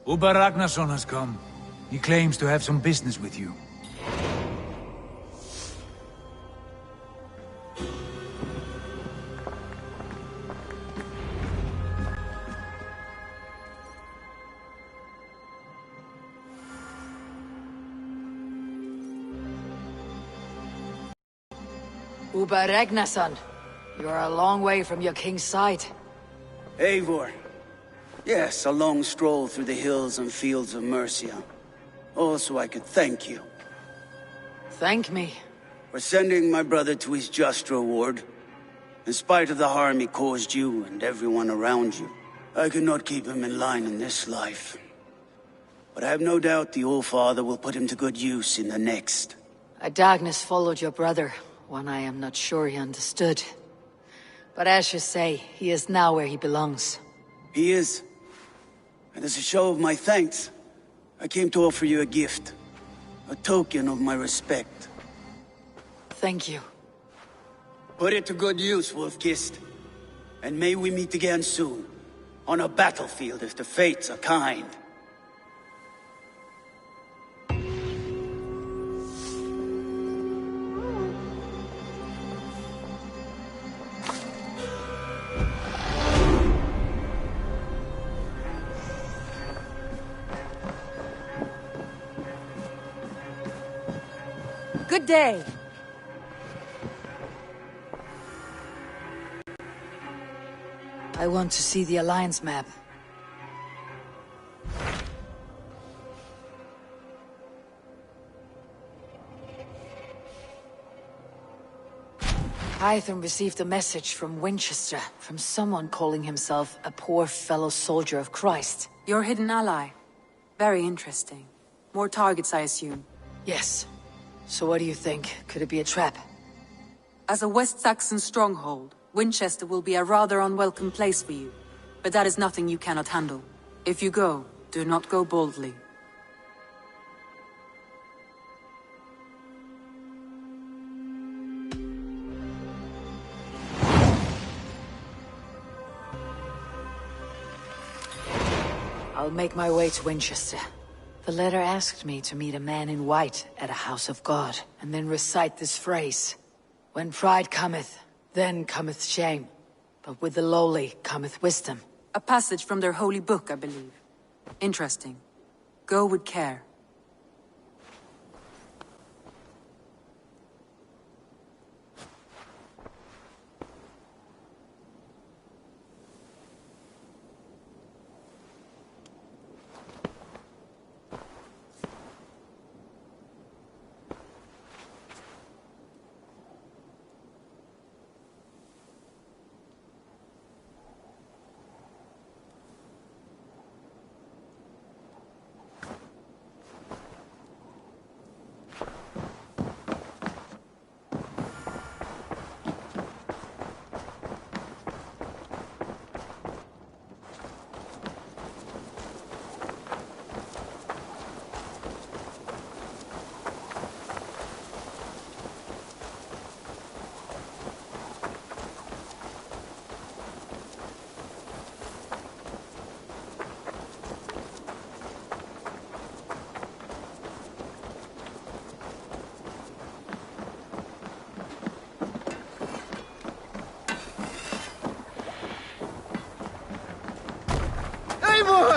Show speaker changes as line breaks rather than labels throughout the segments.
Uber Ragnarsson has come. He claims to have some business with you.
Uber Ragnarsson, you are a long way from your king's side.
Eivor. Yes, a long stroll through the hills and fields of Mercia. Also, I could thank you.
Thank me?
For sending my brother to his just reward. In spite of the harm he caused you and everyone around you, I could not keep him in line in this life. But I have no doubt the Old Father will put him to good use in the next.
A darkness followed your brother, one I am not sure he understood. But as you say, he is now where he belongs.
He is. And as a show of my thanks, I came to offer you a gift. A token of my respect.
Thank you.
Put it to good use, Wolf-Kissed. And may we meet again soon. On a battlefield if the fates are kind.
Good day. I want to see the Alliance map. Hytham received a message from Winchester, from someone calling himself a poor fellow soldier of Christ.
Your hidden ally. Very interesting. More targets, I assume.
Yes. So what do you think? Could it be a trap?
As a West Saxon stronghold, Winchester will be a rather unwelcome place for you. But that is nothing you cannot handle. If you go, do not go boldly.
I'll make my way to Winchester. The letter asked me to meet a man in white at a house of God, and then recite this phrase. When pride cometh, then cometh shame. But with the lowly cometh wisdom.
A passage from their holy book, I believe. Interesting. Go with care.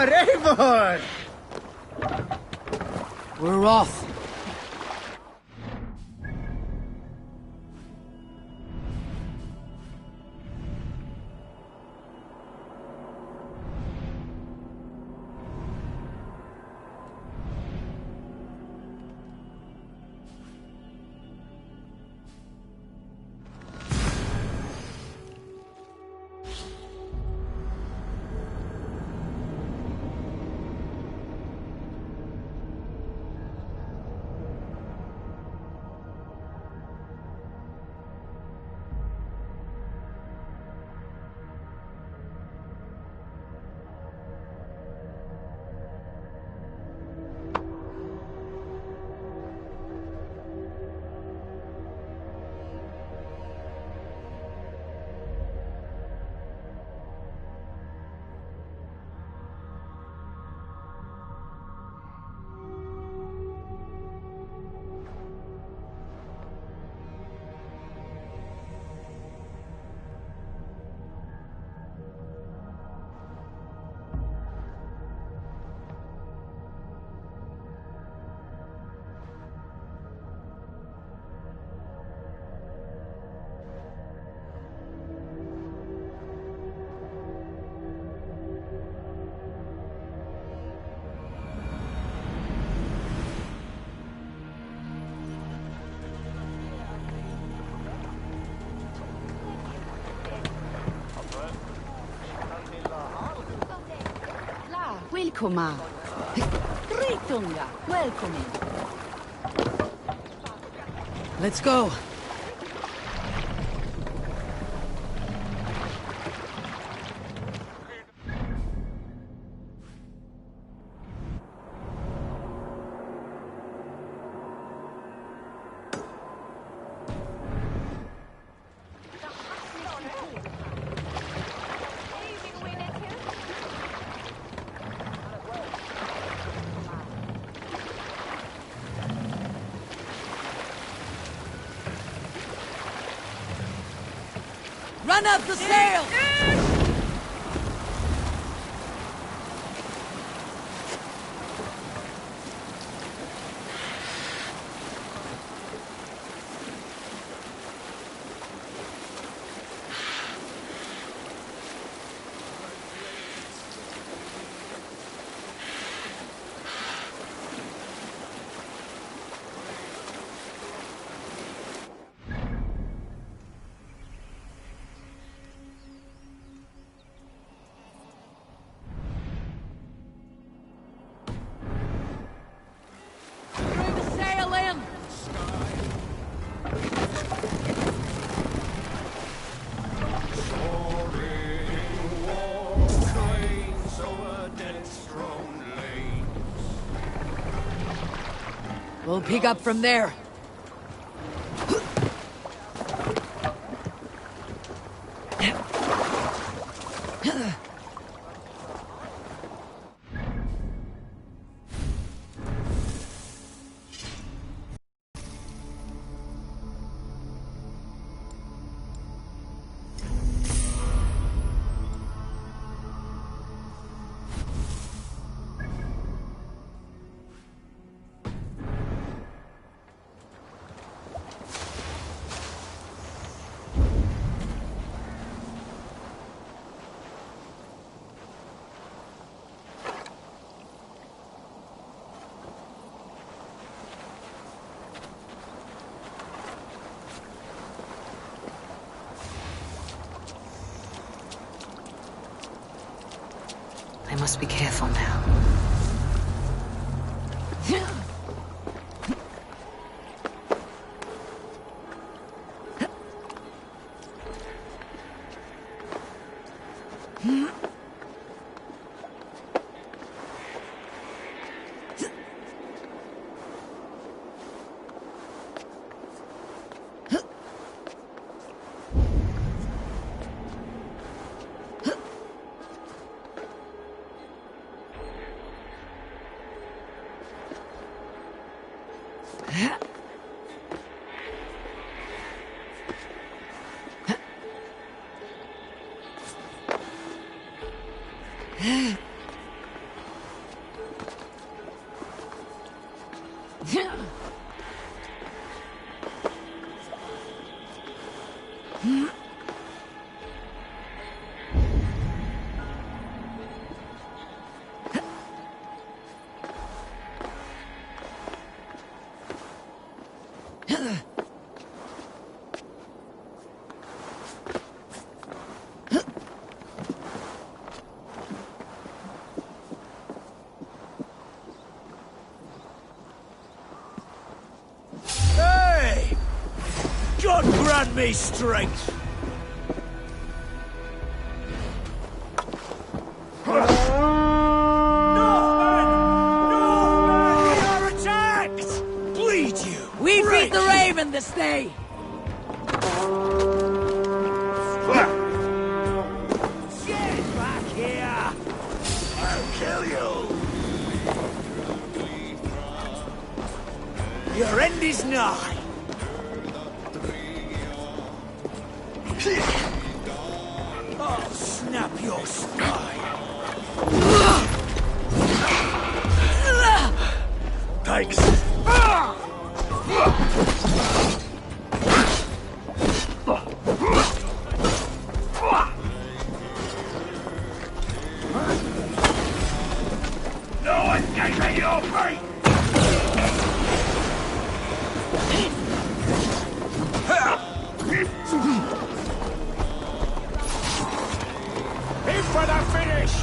Eivor!
We're off.
Welcome. Ritunga, welcome.
Let's go. Run up the sail! We'll pick up from there. I must be careful now.
Give me strength!
We beat the Raven this day!
Get back here! I'll kill you! Your end is nigh! I'll snap your spine! Thanks! No one can take your break! In for the finish!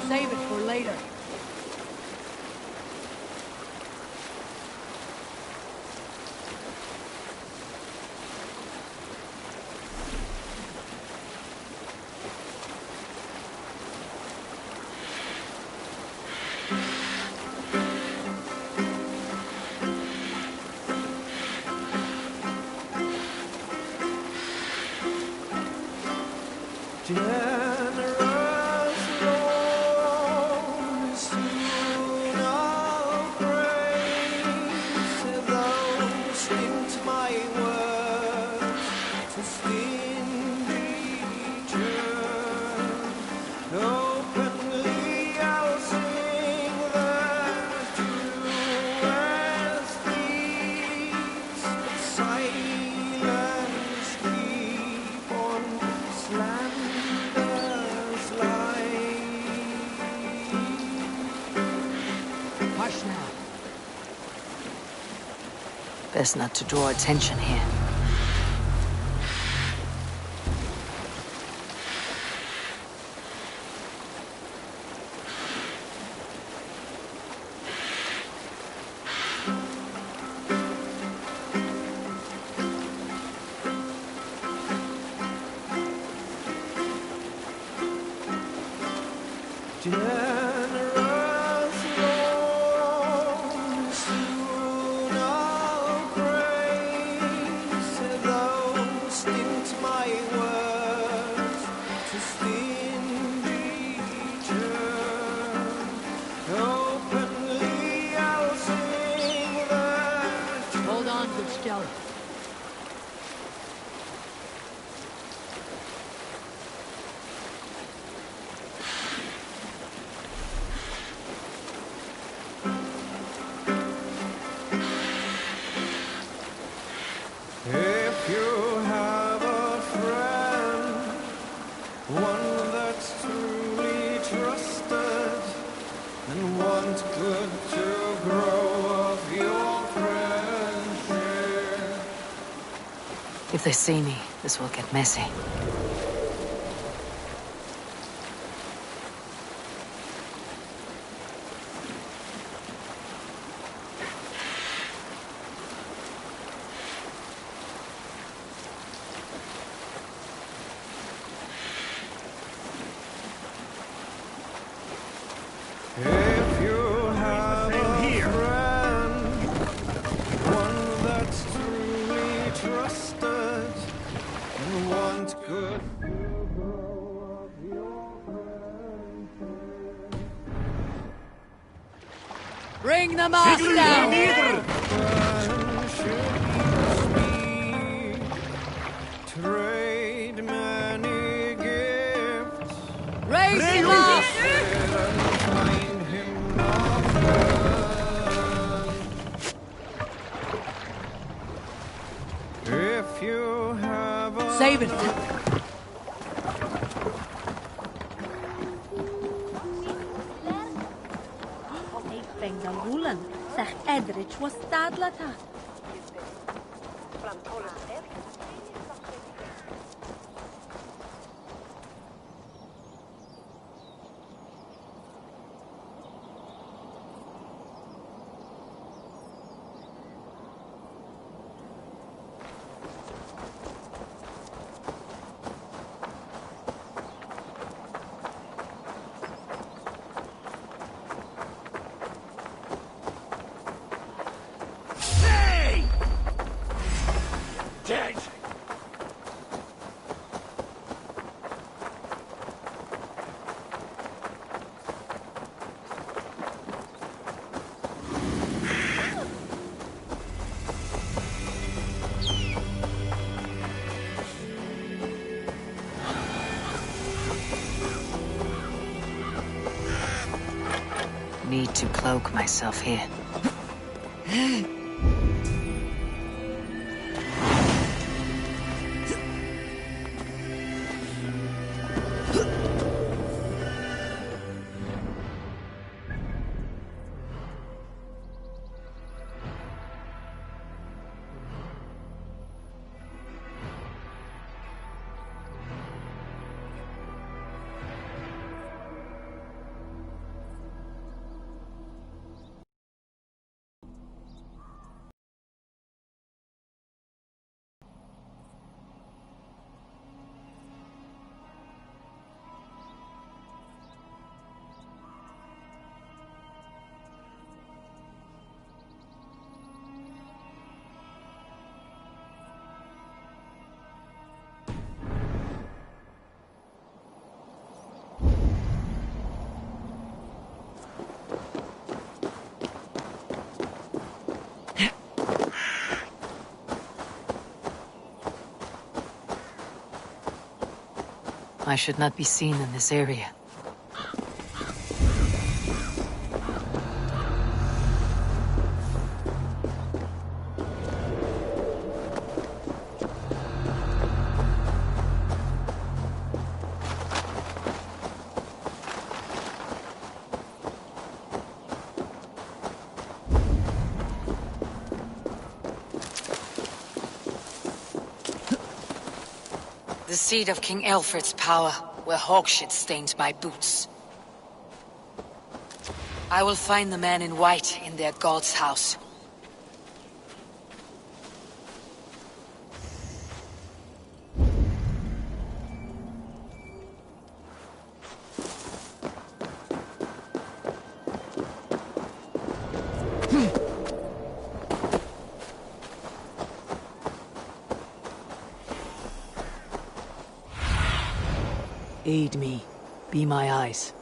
Save it for later. Best not to draw attention here.
Generous Lord.
If they see me, this will get messy.
If you have a friend, one that's truly trusted, and want good to grow up your friendship.
Bring the master!
Friendship sweet, trade many gifts.
Raise him up!
Find him often. If you have a
Save it!
Ik breng de woelen. Zeg Edrich was stadlata.
Need to cloak myself here. I should not be seen in this area. The seat of King Alfred's power, where hawkshit stains my boots. I will find the man in white in their god's house. Aid me. Be my eyes.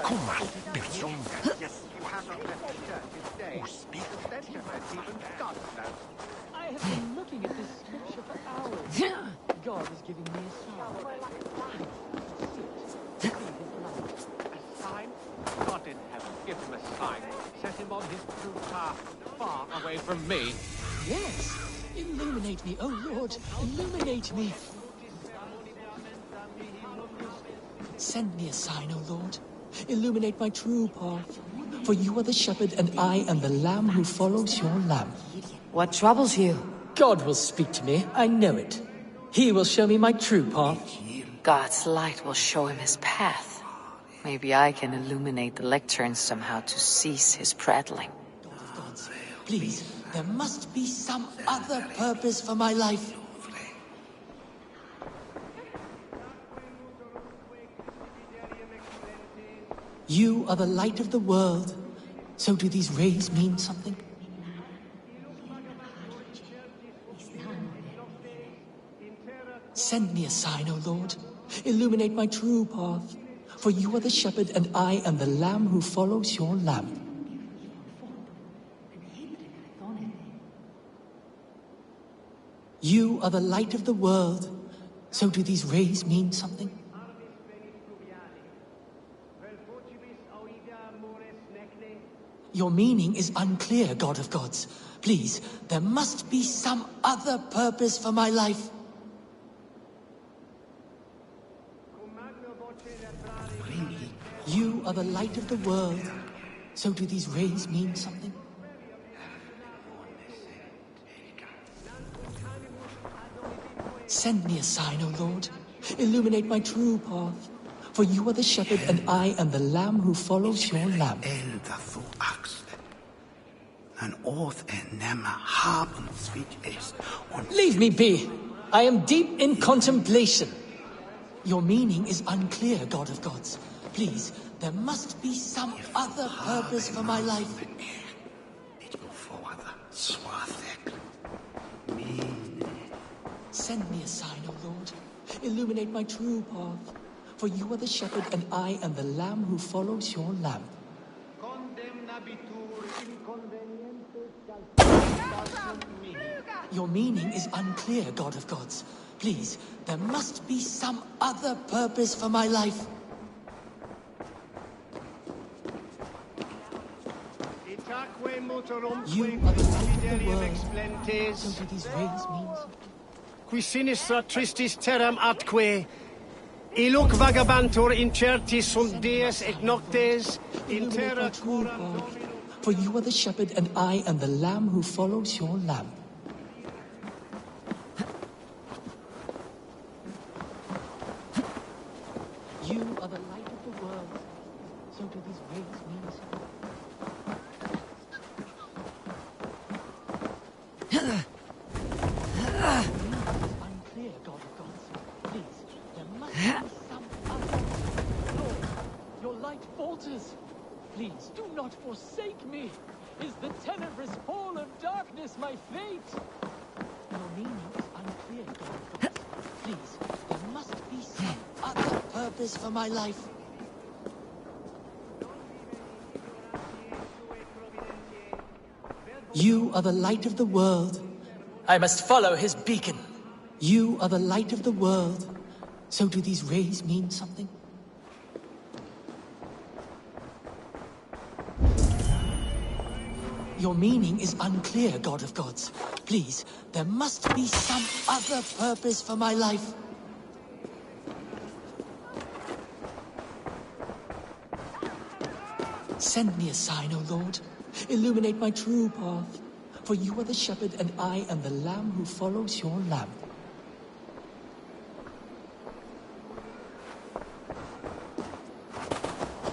I have been looking at this scripture for hours. God is giving me a sign.
A sign? God in heaven, give him a sign. Set him on his true path, far away from me.
Yes. Illuminate me, oh Lord. Illuminate me. Send me a sign, O Lord. Illuminate my true path. For you are the shepherd, and I am the lamb who follows your lamp.
What troubles you?
God will speak to me, I know it. He will show me my true path.
God's light will show him his path. Maybe I can illuminate the lectern somehow to cease his prattling.
Gods, please, there must be some other purpose for my life. You are the light of the world. So do these rays mean something? Send me a sign, O Lord. Illuminate my true path. For you are the shepherd, and I am the lamb who follows your lamp. You are the light of the world. So do these rays mean something? Your meaning is unclear, God of gods. Please, there must be some other purpose for my life. You are the light of the world. So do these rays mean something? Send me a sign, O Lord. Illuminate my true path. For you are the shepherd, and I am the lamb who follows your lamp. Leave me be. I am deep in contemplation. Your meaning is unclear, God of gods. Please, there must be some other purpose for my life. Send me a sign, O Lord. Illuminate my true path. For you are the shepherd, and I am the lamb who follows your lamp. Your meaning is unclear, God of gods. Please, there must be some other purpose for my life. You are the light of the world. So do these rays mean something?
Qui sinistra tristis terram atque, iluc vagabantur incertis sunt dies et noctes, in terra coram.
For you are the shepherd, and I am the lamb who follows your lamp. You are the light of the world. So do these rays mean something? Unclear, God of gods. Please, there must be some other. Lord, your light falters. Please, do not forsake me. Is the tenebrous hall of darkness my fate? Your meaning is unclear, God of gods. Please, there must be some other purpose for my life. You are the light of the world. I must follow his beacon. You are the light of the world. So do these rays mean something? Your meaning is unclear, God of gods. Please, there must be some other purpose for my life. Send me a sign, O Lord. Illuminate my true path. For you are the shepherd, and I am the lamb who follows your lamp.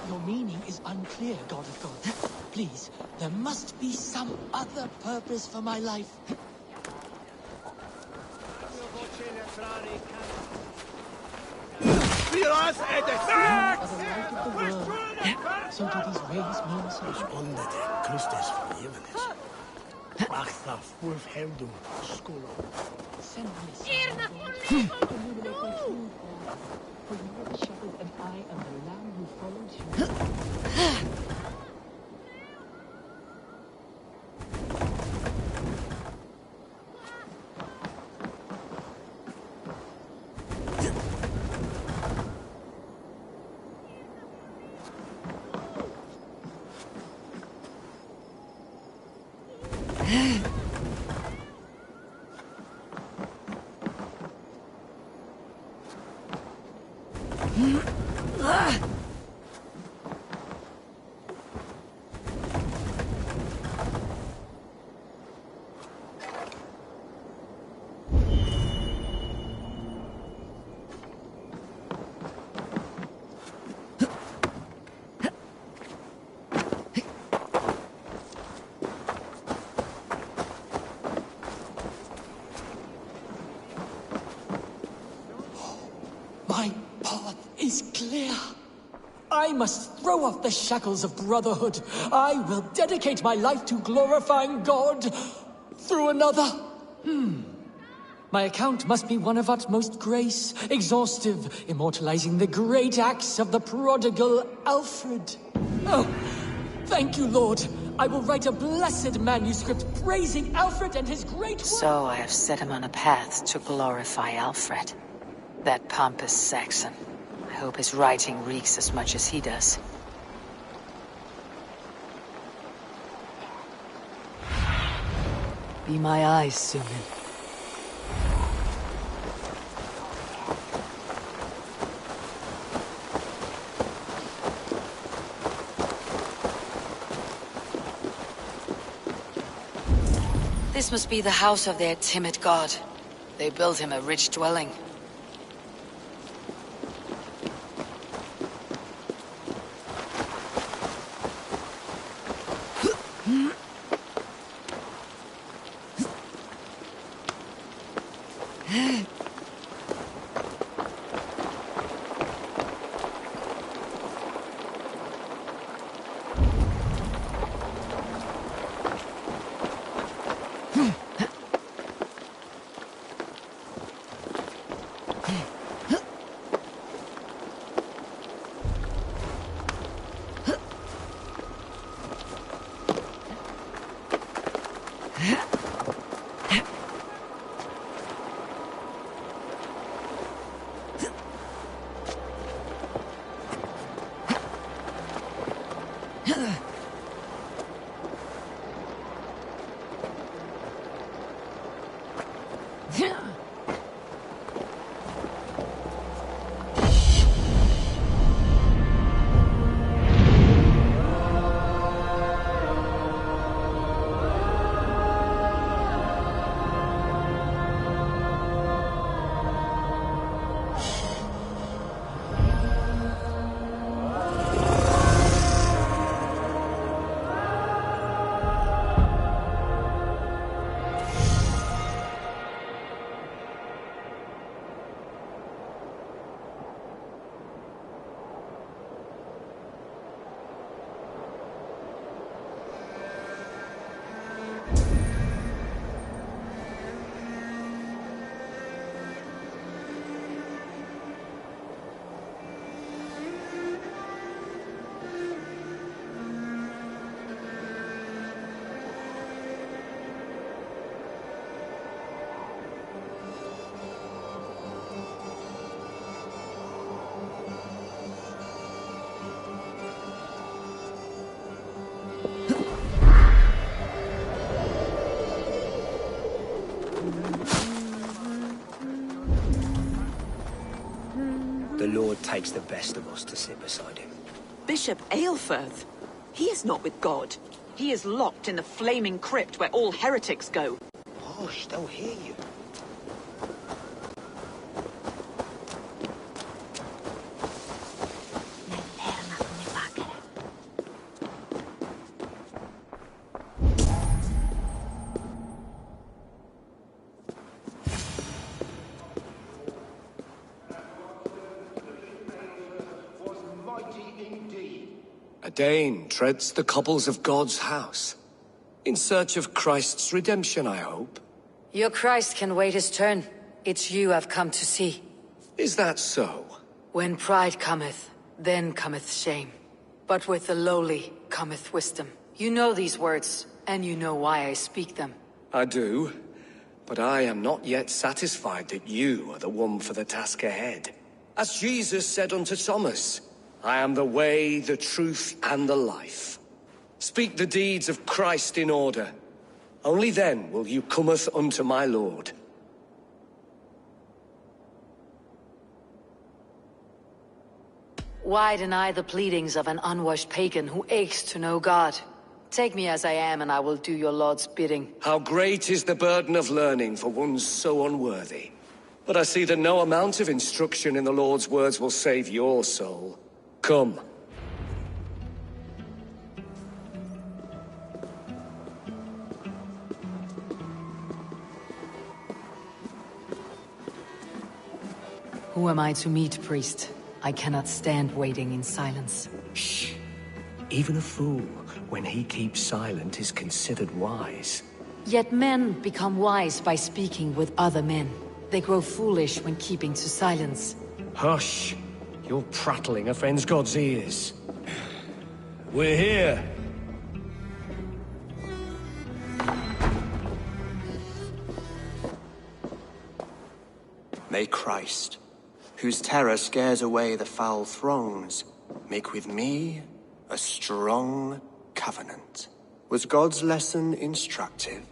Your meaning is unclear, God of gods. Please, there must be some other purpose for my life. You are the light of the world. So do these rays mean something? Send me a sign, Lord. Illuminate my true path. For you are the shepherd, and I am the lamb who follows you. My path is clear. I must throw off the shackles of brotherhood. I will dedicate my life to glorifying God through another. My account must be one of utmost grace, exhaustive, immortalizing the great acts of the prodigal Alfred. Oh, thank you, Lord. I will write a blessed manuscript praising Alfred and his great work.
So I have set him on a path to glorify Alfred. That pompous Saxon. I hope his writing reeks as much as he does. Be my eyes, Suman. This must be the house of their timid god. They built him a rich dwelling.
The Lord takes the best of us to sit beside him.
Bishop Aelfirth? He is not with God. He is locked in the flaming crypt where all heretics go.
Hush, they'll hear you.
A Dane treads the cobbles of God's house. In search of Christ's redemption, I hope.
Your Christ can wait his turn. It's you I've come to see.
Is that so?
When pride cometh, then cometh shame. But with the lowly cometh wisdom. You know these words, and you know why I speak them.
I do, but I am not yet satisfied that you are the one for the task ahead. As Jesus said unto Thomas, I am the way, the truth, and the life. Speak the deeds of Christ in order. Only then will you cometh unto my Lord.
Why deny the pleadings of an unwashed pagan who aches to know God? Take me as I am, and I will do your Lord's bidding.
How great is the burden of learning for one so unworthy. But I see that no amount of instruction in the Lord's words will save your soul. Come.
Who am I to meet, priest? I cannot stand waiting in silence.
Shh. Even a fool, when he keeps silent, is considered wise.
Yet men become wise by speaking with other men. They grow foolish when keeping to silence.
Hush! Your prattling offends God's ears. We're here.
May Christ, whose terror scares away the foul throngs, make with me a strong covenant. Was God's lesson instructive?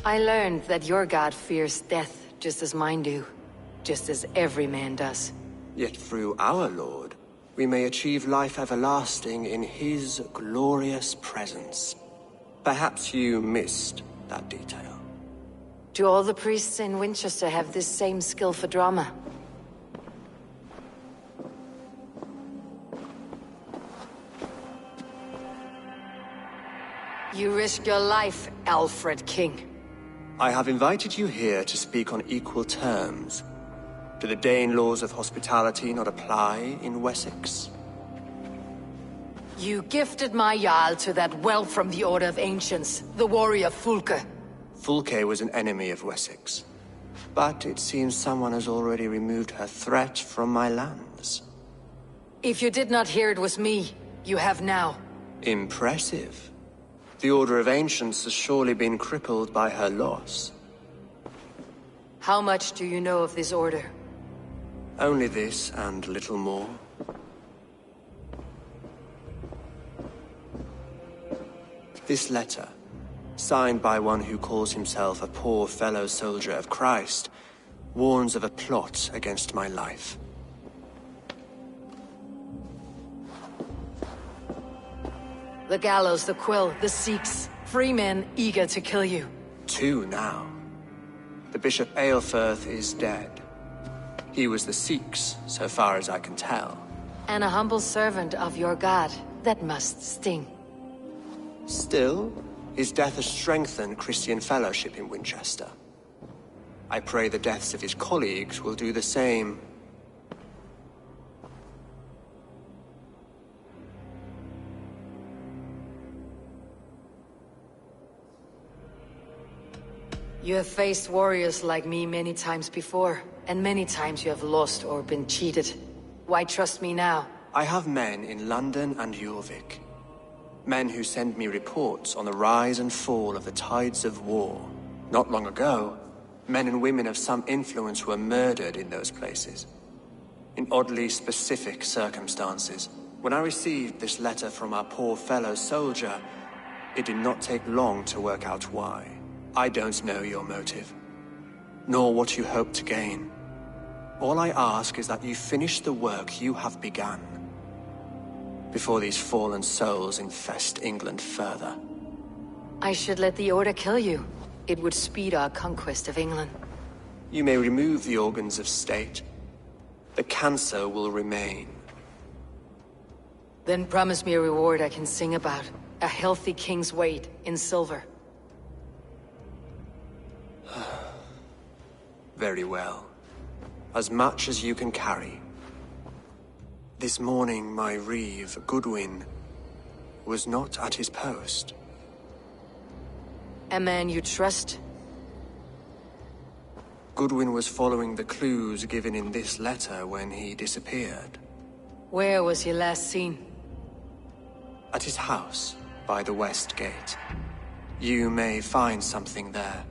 I learned that your God fears death just as mine do. Just as every man does.
Yet through our Lord, we may achieve life everlasting in his glorious presence. Perhaps you missed that detail.
Do all the priests in Winchester have this same skill for drama? You risk your life, Alfred King.
I have invited you here to speak on equal terms. Do the Dane laws of hospitality not apply in Wessex?
You gifted my Jarl to that whelp from the Order of Ancients, the warrior Fulke.
Fulke was an enemy of Wessex. But it seems someone has already removed her threat from my lands.
If you did not hear it was me, you have now.
Impressive. The Order of Ancients has surely been crippled by her loss.
How much do you know of this order?
Only this and little more. This letter, signed by one who calls himself a poor fellow soldier of Christ, warns of a plot against my life.
The gallows, the quill, the Sikhs. Free men eager to kill you.
2 now. The Bishop Aelfirth is dead. He was the Sikhs, so far as I can tell.
And a humble servant of your god. That must sting.
Still, his death has strengthened Christian fellowship in Winchester. I pray the deaths of his colleagues will do the same.
You have faced warriors like me many times before, and many times you have lost or been cheated. Why trust me now?
I have men in London and Jorvik. Men who send me reports on the rise and fall of the tides of war. Not long ago, men and women of some influence were murdered in those places. In oddly specific circumstances. When I received this letter from our poor fellow soldier, it did not take long to work out why. I don't know your motive, nor what you hope to gain. All I ask is that you finish the work you have begun, before these fallen souls infest England further.
I should let the Order kill you. It would speed our conquest of England.
You may remove the organs of state. The cancer will remain.
Then promise me a reward I can sing about. A healthy king's weight in silver.
Very well. As much as you can carry. This morning, my reeve, Goodwin, was not at his post.
A man you trust?
Goodwin was following the clues given in this letter when he disappeared.
Where was he last seen?
At his house, by the west gate. You may find something there.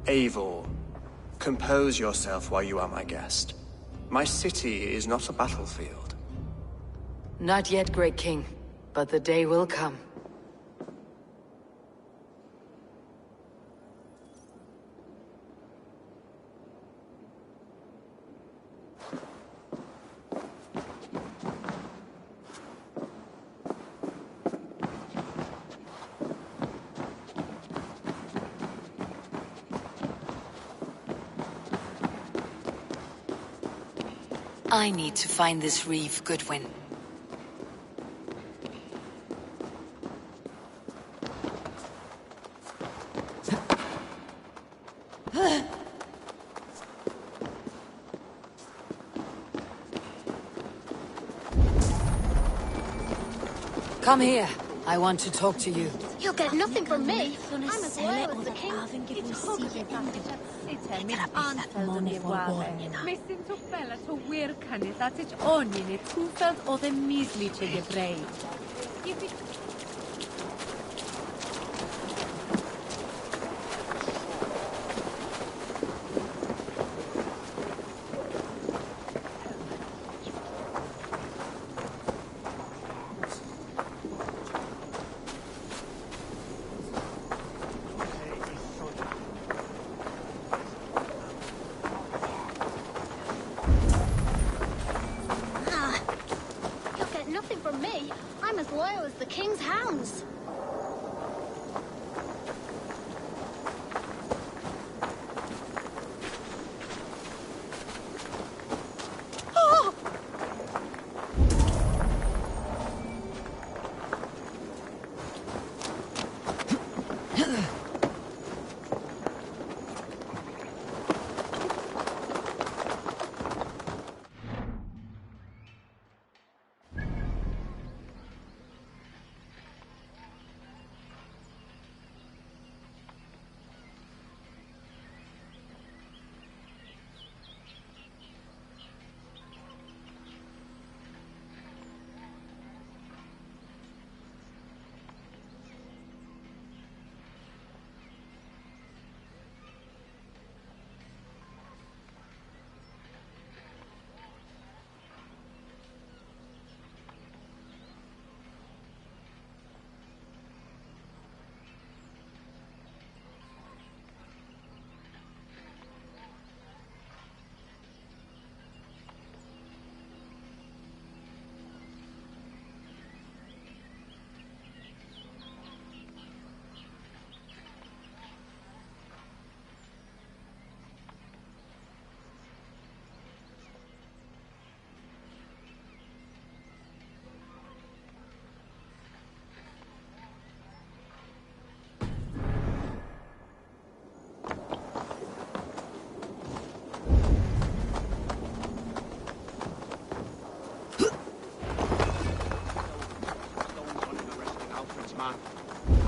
Eivor, compose yourself while you are my guest. My city is not a battlefield.
Not yet, Great King, but the day will come. I need to find this reeve, Goodwin. Come here. I want to talk to you.
You'll get nothing from me. I'm as loyal as the king. Nothing from me. I'm as loyal as the king's hounds.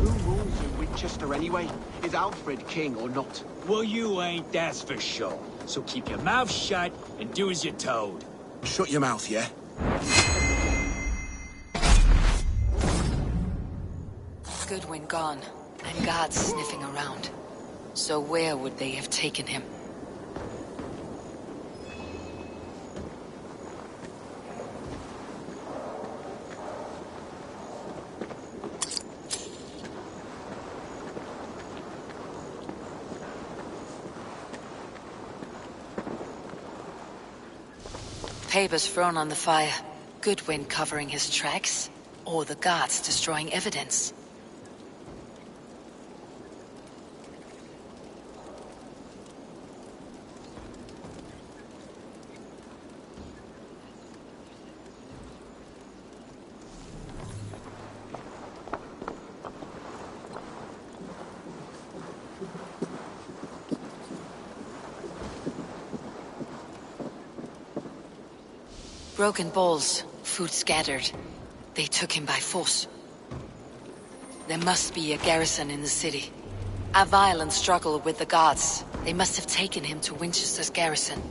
Who rules in Winchester anyway? Is Alfred king or not?
Well, you ain't, that's for sure. So keep your mouth shut and do as you're told.
Shut your mouth, yeah?
Goodwin gone, and guards sniffing around. So where would they have taken him? Papers thrown on the fire. Goodwin covering his tracks, or the guards destroying evidence. Broken bowls, food scattered. They took him by force. There must be a garrison in the city. A violent struggle with the gods. They must have taken him to Winchester's garrison.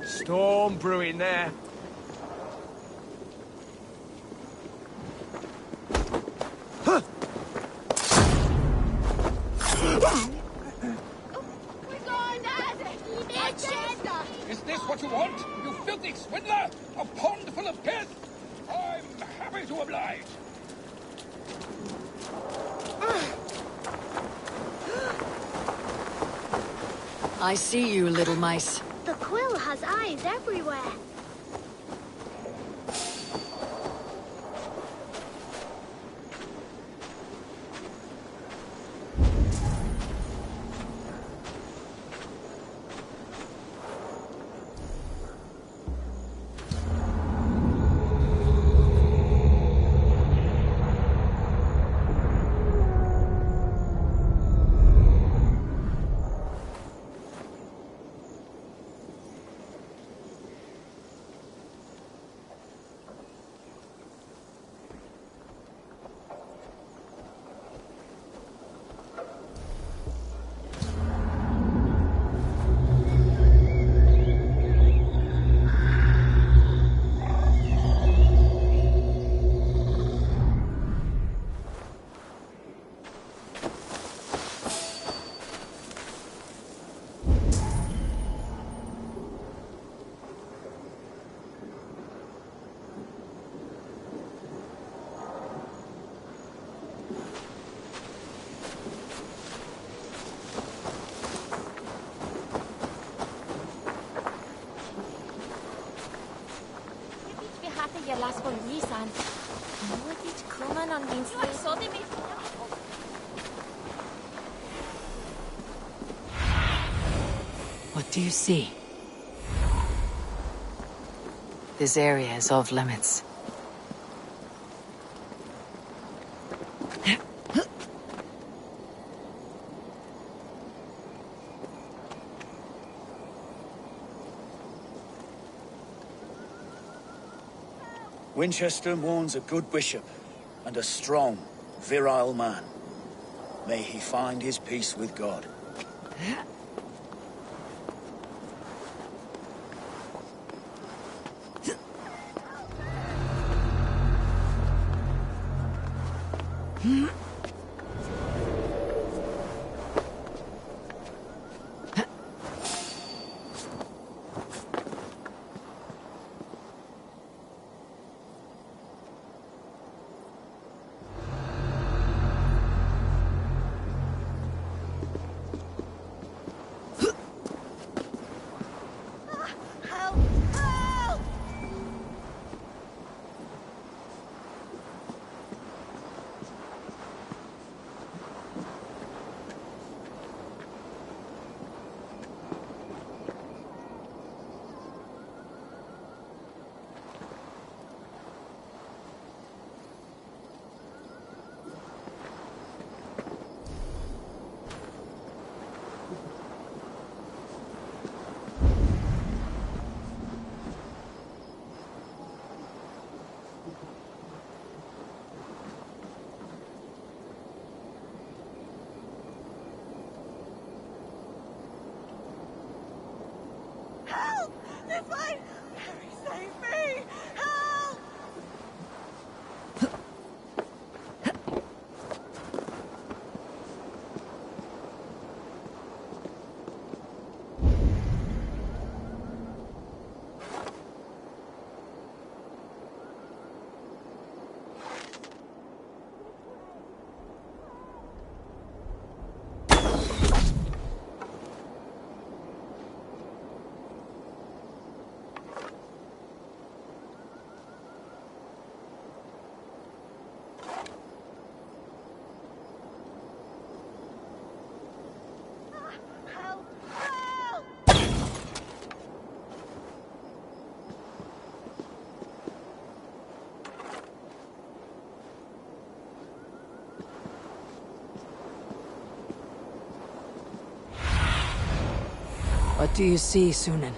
Storm brewing there.
Is this what you want? You filthy swindler? A pond full of pith? I'm happy to oblige.
I see you, little mice.
The quill has eyes everywhere.
What do you see? This area is off limits.
Winchester mourns a good bishop and a strong, virile man. May he find his peace with God.
What do you see, Sunan?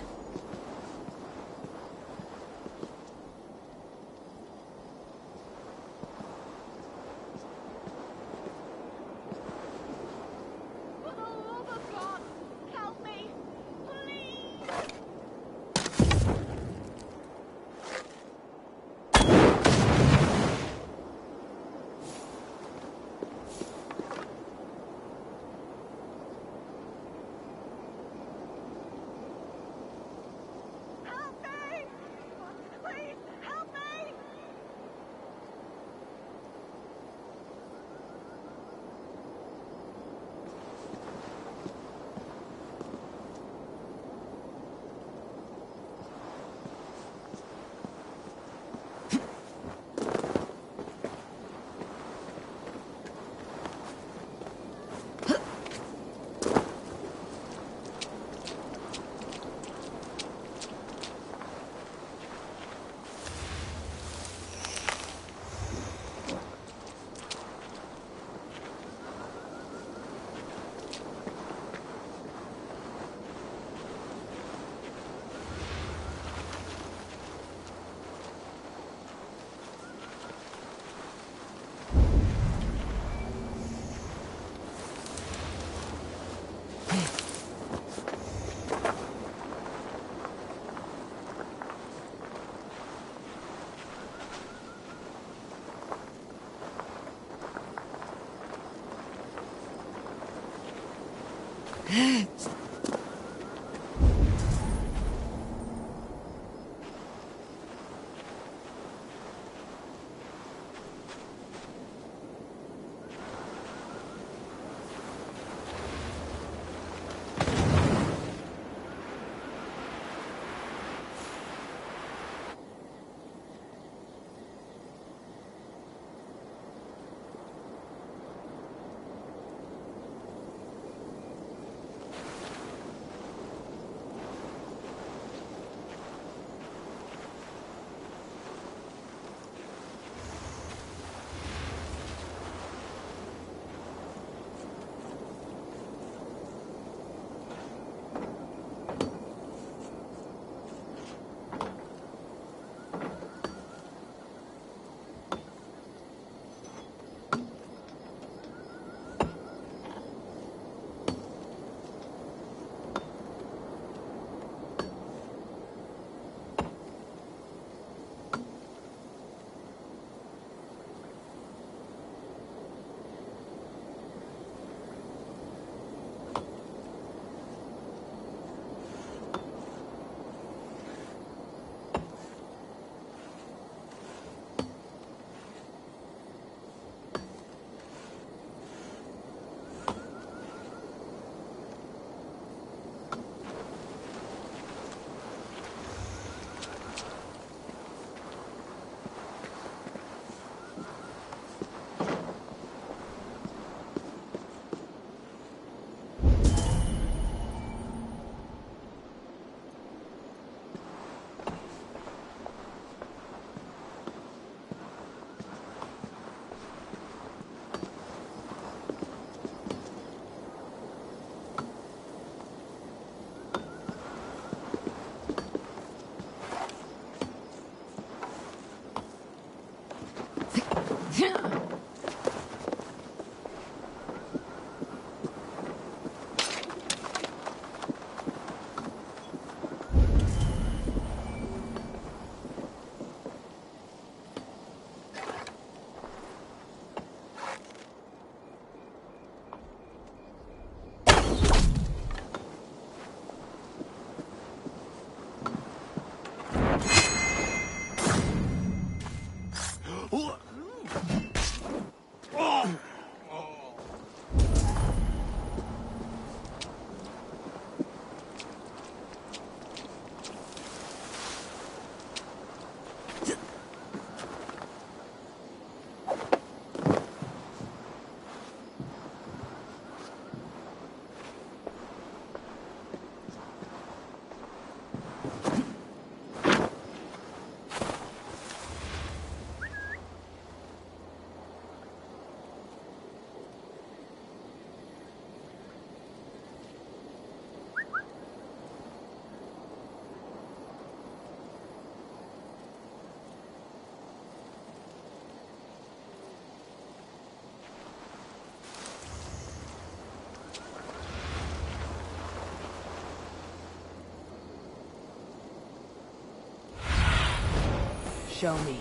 show me.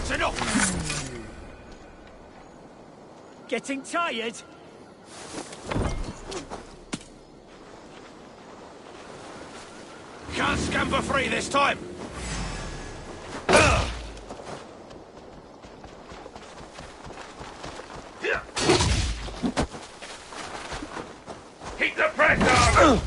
That's enough! Getting tired?
Can't scamper free this time! Keep the pressure!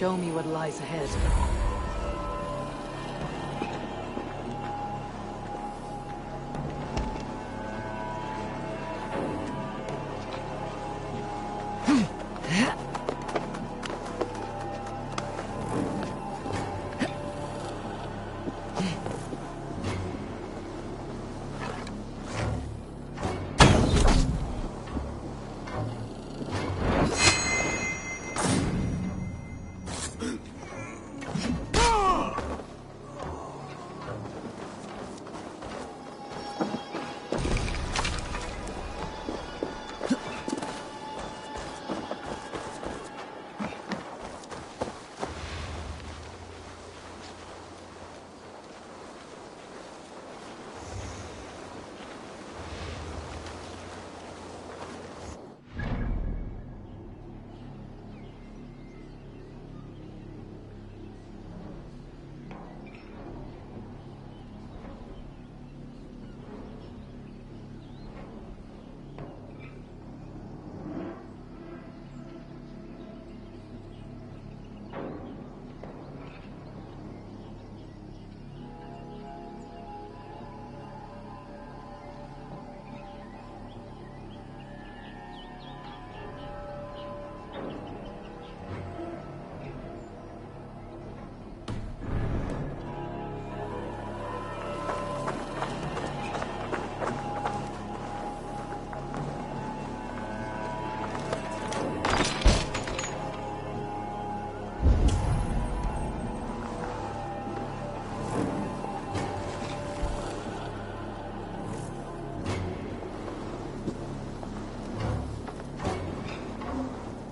Show me what lies ahead.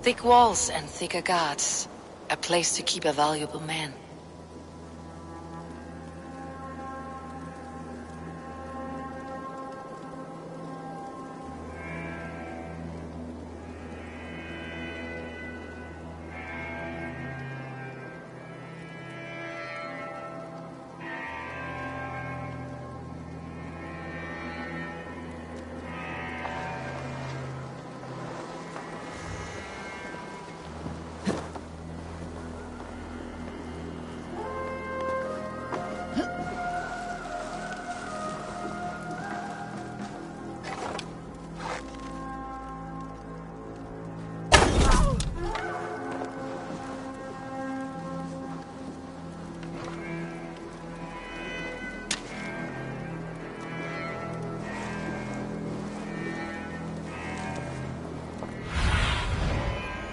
Thick walls and thicker guards. A place to keep a valuable man.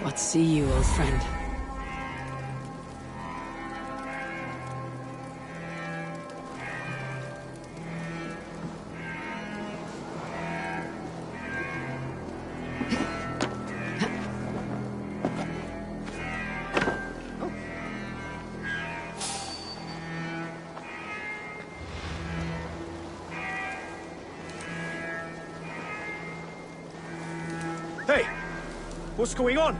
What see you, old friend?
Hey! What's going on?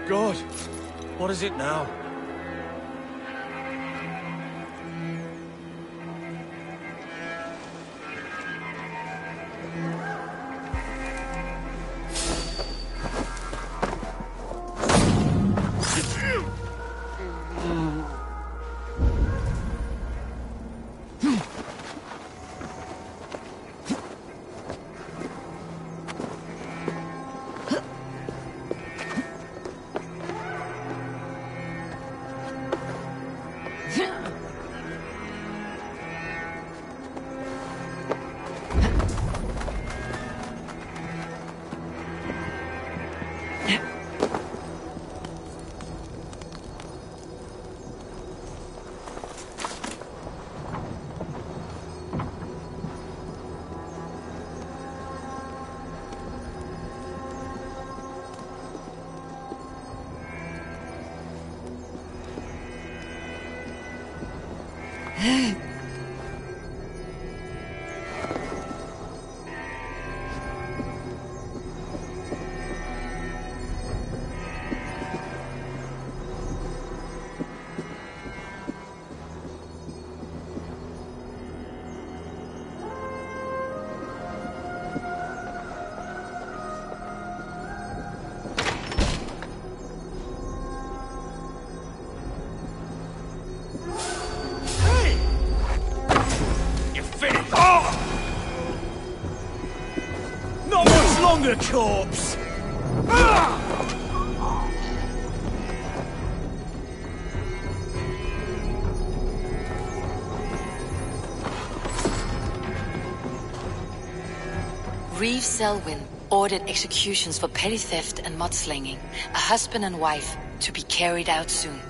God, what is it now? Longer, corpse!
Reeve Selwyn ordered executions for petty theft and mudslinging, a husband and wife, to be carried out soon.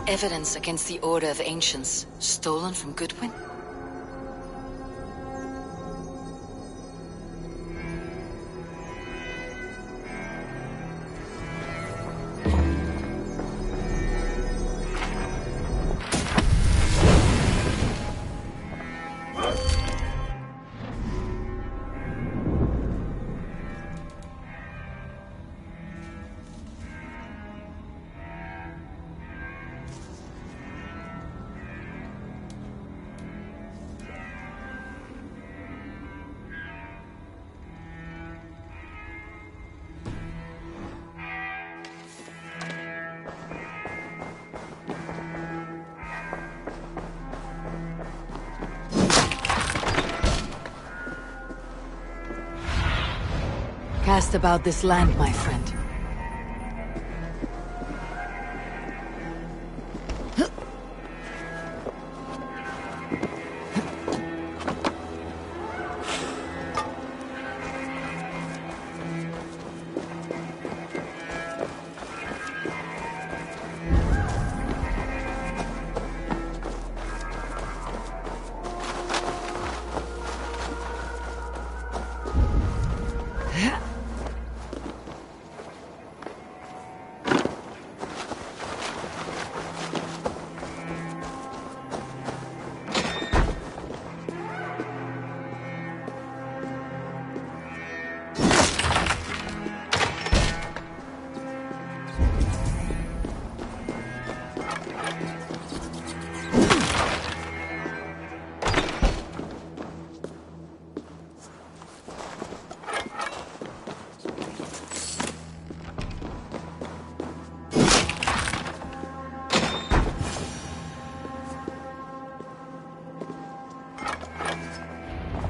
Evidence against the Order of Ancients, stolen from Goodwin? cast about this land, my friend.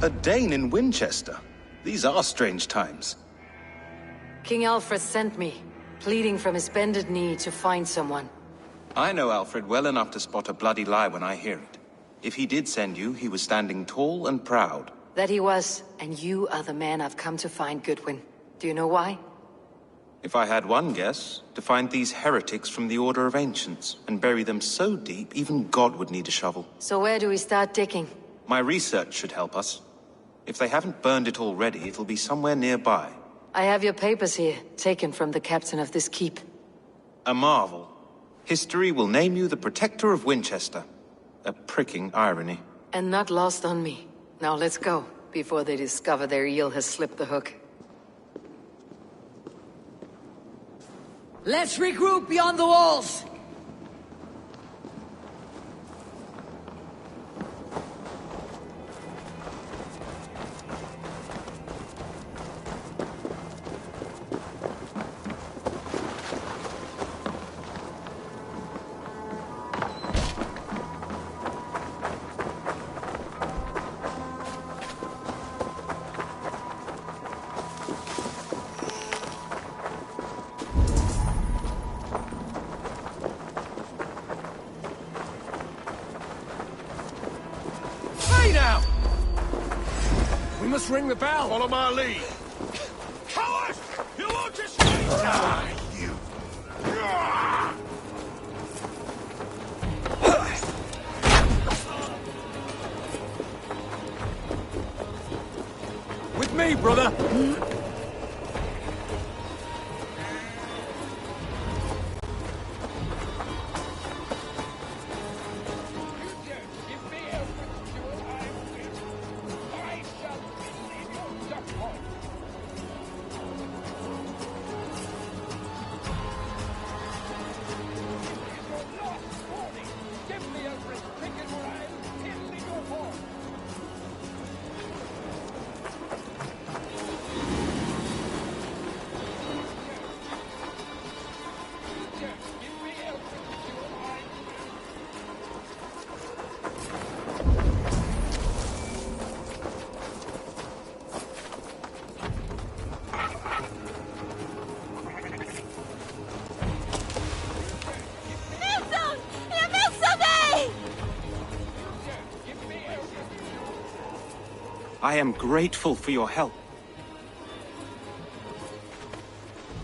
A Dane in Winchester. These are strange times.
King Alfred sent me, pleading from his bended knee to find someone.
I know Alfred well enough to spot a bloody lie when I hear it. If he did send you, he was standing tall and proud.
That he was, and you are the man I've come to find, Goodwin. Do you know why?
If I had one guess, to find these heretics from the Order of Ancients, and bury them so deep, even God would need a shovel.
So where do we start digging?
My research should help us. If they haven't burned it already, it'll be somewhere nearby.
I have your papers here, taken from the captain of this keep.
A marvel. History will name you the Protector of Winchester. A pricking irony.
And not lost on me. Now let's go, before they discover their eel has slipped the hook.
Let's regroup beyond the walls!
Ring the bell.
Follow my lead. Coward! You won't escape! Die, you!
With me, brother.
I am grateful for your help.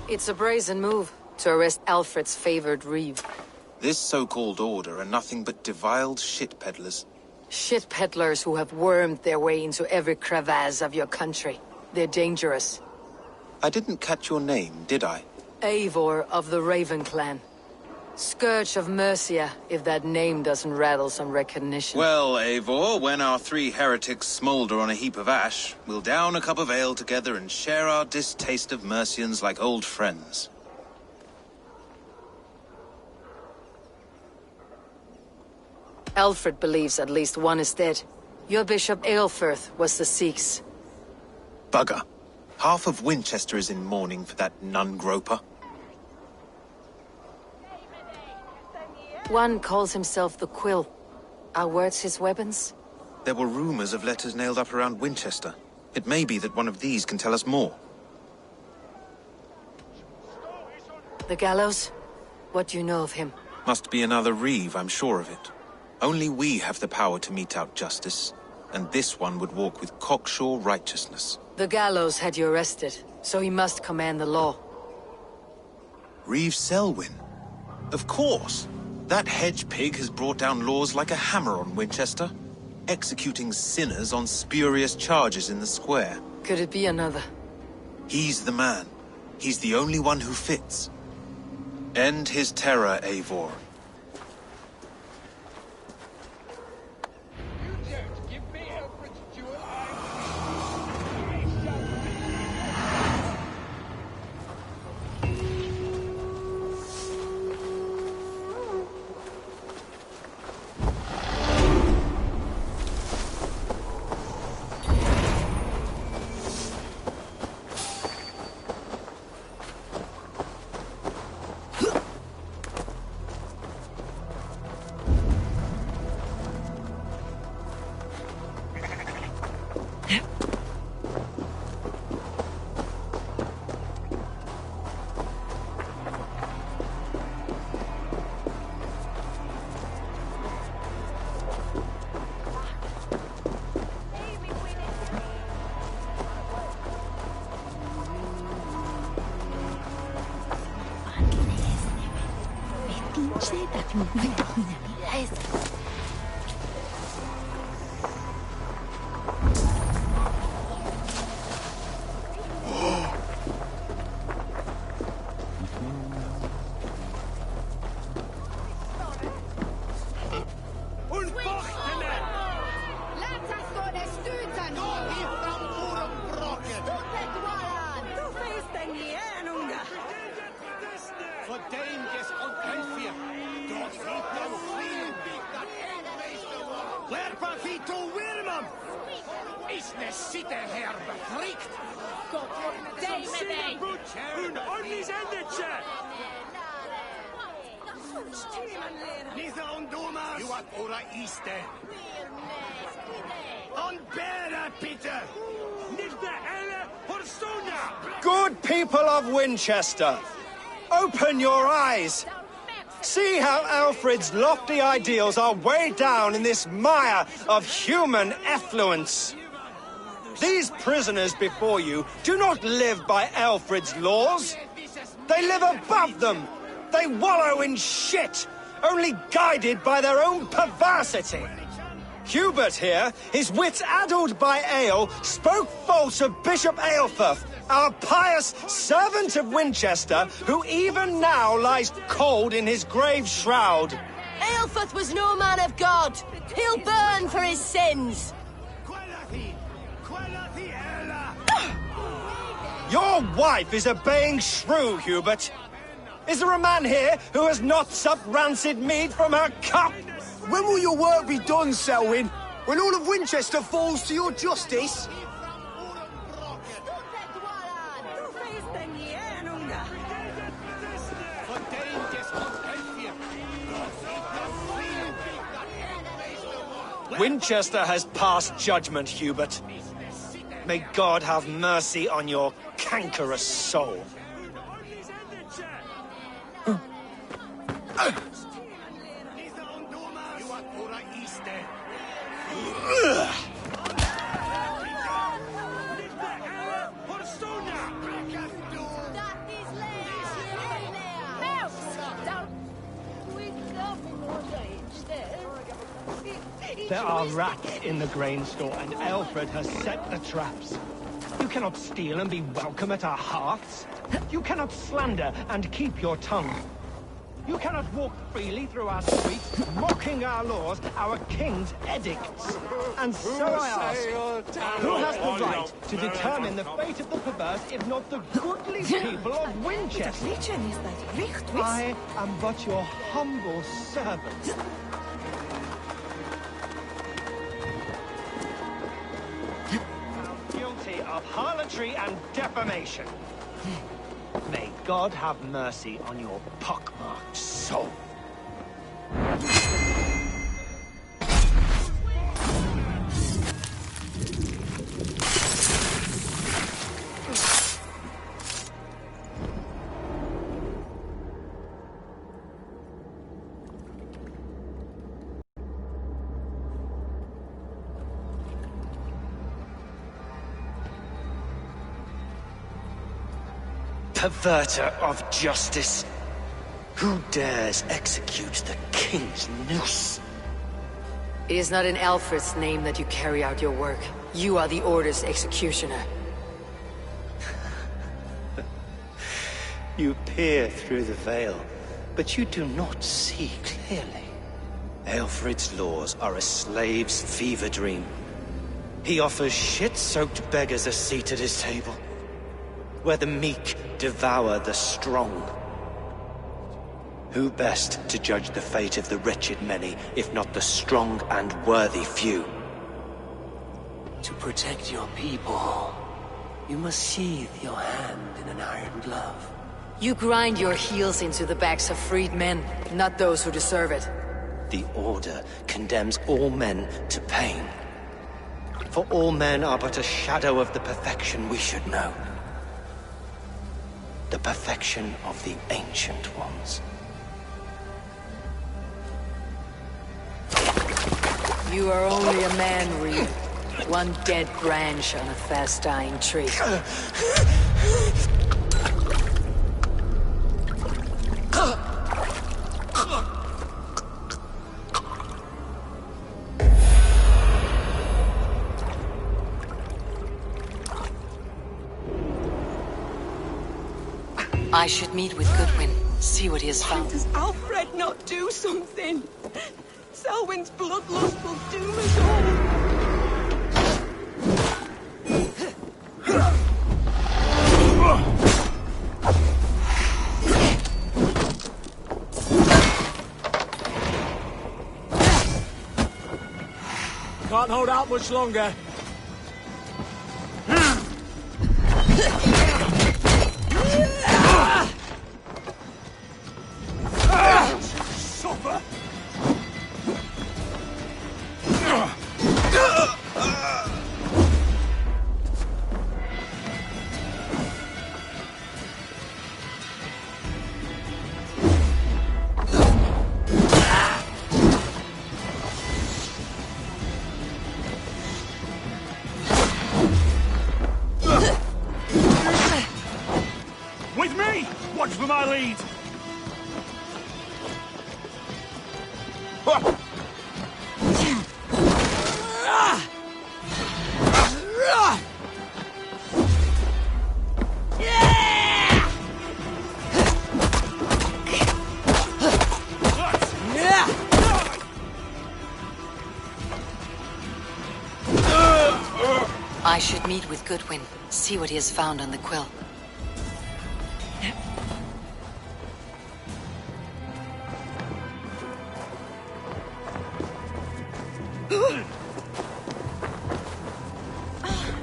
It's a brazen move to arrest Alfred's favored reeve.
This so-called order are nothing but deviled shit peddlers.
Shit peddlers who have wormed their way into every crevasse of your country. They're dangerous.
I didn't catch your name, did I?
Eivor of the Raven Clan. Scourge of Mercia, if that name doesn't rattle some recognition.
Well, Eivor, when our three heretics smolder on a heap of ash, we'll down a cup of ale together and share our distaste of Mercians like old friends.
Alfred believes at least one is dead. Your Bishop Aelfirth was the Sikhs.
Bugger. Half of Winchester is in mourning for that nun-groper.
One calls himself the Quill. Are words his weapons?
There were rumors of letters nailed up around Winchester. It may be that one of these can tell us more.
The gallows? What do you know of him?
Must be another Reeve, I'm sure of it. Only we have the power to mete out justice, and this one would walk with cocksure righteousness.
The gallows had you arrested, so he must command the law.
Reeve Selwyn? Of course! That hedge pig has brought down laws like a hammer on Winchester, executing sinners on spurious charges in the square.
Could it be another?
He's the man. He's the only one who fits. End his terror, Eivor.
Good people of Winchester, open your eyes. See how Alfred's lofty ideals are weighed down in this mire of human effluence. These prisoners before you do not live by Alfred's laws. They live above them. They wallow in shit, only guided by their own perversity. Hubert here, his wits addled by ale, spoke false of Bishop Aelfirth, our pious servant of Winchester, who even now lies cold in his grave shroud.
Aelfirth was no man of God. He'll burn for his sins.
Your wife is obeying shrew, Hubert. Is there a man here who has not supped rancid mead from her cup?
When will your work be done, Selwyn? When all of Winchester falls to your justice?
Winchester has passed judgment, Hubert. May God have mercy on your cankerous soul.
There are rats in the grain store, and Alfred has set the traps. You cannot steal and be welcome at our hearths. You cannot slander and keep your tongue. You cannot walk freely through our streets, mocking our laws, our king's edicts. And so I ask, who has the right to determine the fate of the perverse, if not the goodly people of Winchester? I am but your humble servant. Guilty of harlotry and defamation. May God have mercy on your pockmarked soul.
perverter of justice. Who dares execute the king's noose?
It is not in Alfred's name that you carry out your work. You are the Order's executioner.
You peer through the veil, but you do not see clearly. Alfred's laws are a slave's fever dream. He offers shit-soaked beggars a seat at his table, where the meek devour the strong. Who best to judge the fate of the wretched many, if not the strong and worthy few?
To protect your people, you must sheathe your hand in an iron glove.
You grind your heels into the backs of freed men, not those who deserve it.
The Order condemns all men to pain. For all men are but a shadow of the perfection we should know. The perfection of the Ancient Ones.
You are only a man, Reed. One dead branch on a fast-dying tree. I should meet with Goodwin, see what he has found.
Why does Alfred not do something? Selwyn's bloodlust will doom us all.
Can't hold out much longer.
Suffer!
With me! Watch for my lead!
I should meet with Goodwin, see what he has found on the quill.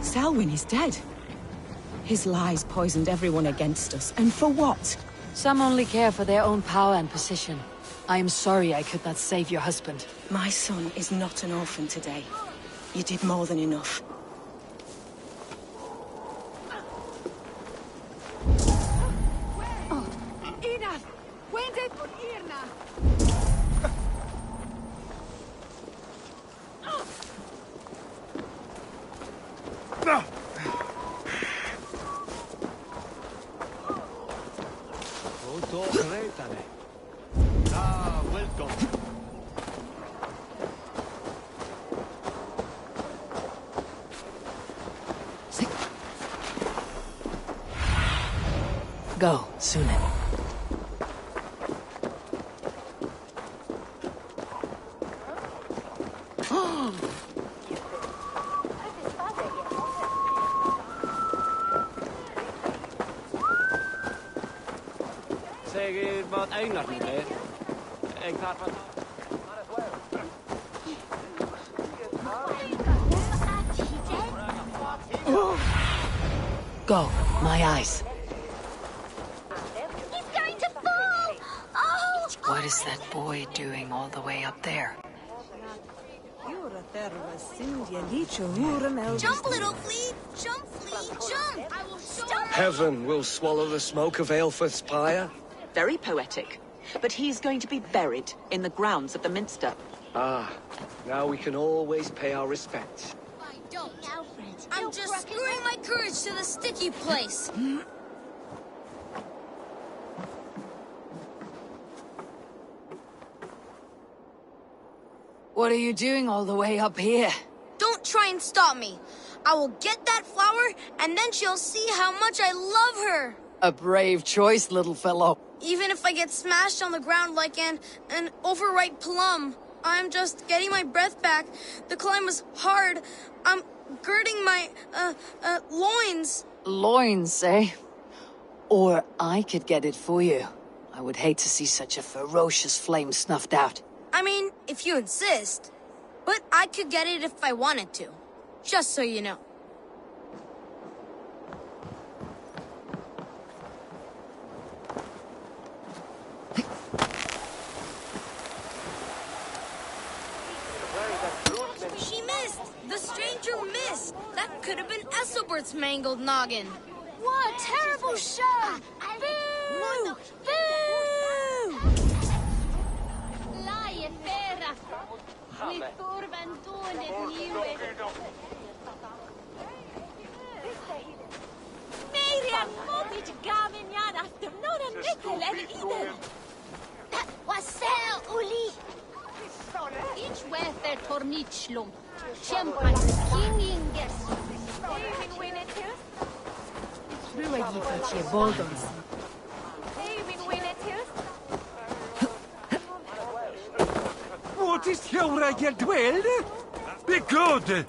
Selwyn is dead. His lies poisoned everyone against us, and for what?
Some only care for their own power and position. I am sorry I could not save your husband.
My son is not an orphan today. You did more than enough.
Welcome.
Go, Sunan.
Zeg wat eindigt niet meer. Ik had wat...
Go, my eyes.
He's going to fall! Oh!
What is that boy doing all the way up there?
Jump, little flea! Jump, flea! Jump! I will stop!
Heaven will swallow the smoke of Aelfrith's pyre.
Very poetic. But he's going to be buried in the grounds of the Minster.
Ah, now we can always pay our respects.
I don't, Alfred. I'm just screwing my courage to the sticky place.
What are you doing all the way up here?
Don't try and stop me. I will get that flower, and then she'll see how much I love her.
A brave choice, little fellow.
Even if I get smashed on the ground like an overripe plum, I'm just getting my breath back. The climb was hard. I'm girding my, loins.
Loins, eh? Or I could get it for you. I would hate to see such a ferocious flame snuffed out.
I mean, if you insist. But I could get it if I wanted to. Just so you know. She missed! The stranger missed! That could have been Esselbert's mangled noggin.
What a terrible show! Boo! Boo!
Laie pera. With Thorvan doing it new. Miriam Mobbit Gavin Yan after not a nickel and either.
Wasel, Uli!
Each weather tornichlum. Champan King Inges.
Rua Gifice Boldons.
What is here you dwell? Be good!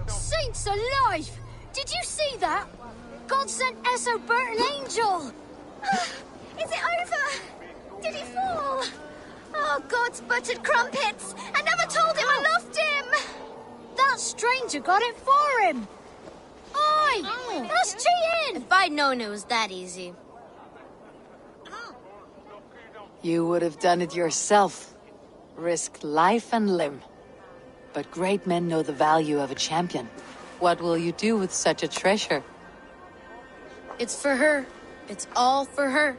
Saints alive! Did you see that? God sent Essobert an angel! Is it over? Did he fall? Oh, God's buttered crumpets! I never told him I loved him! That stranger got it for him! Oi! That's cheating!
If I'd known it was that easy.
You would have done it yourself. Risked life and limb. But great men know the value of a champion. What will you do with such a treasure?
It's for her. It's all for her.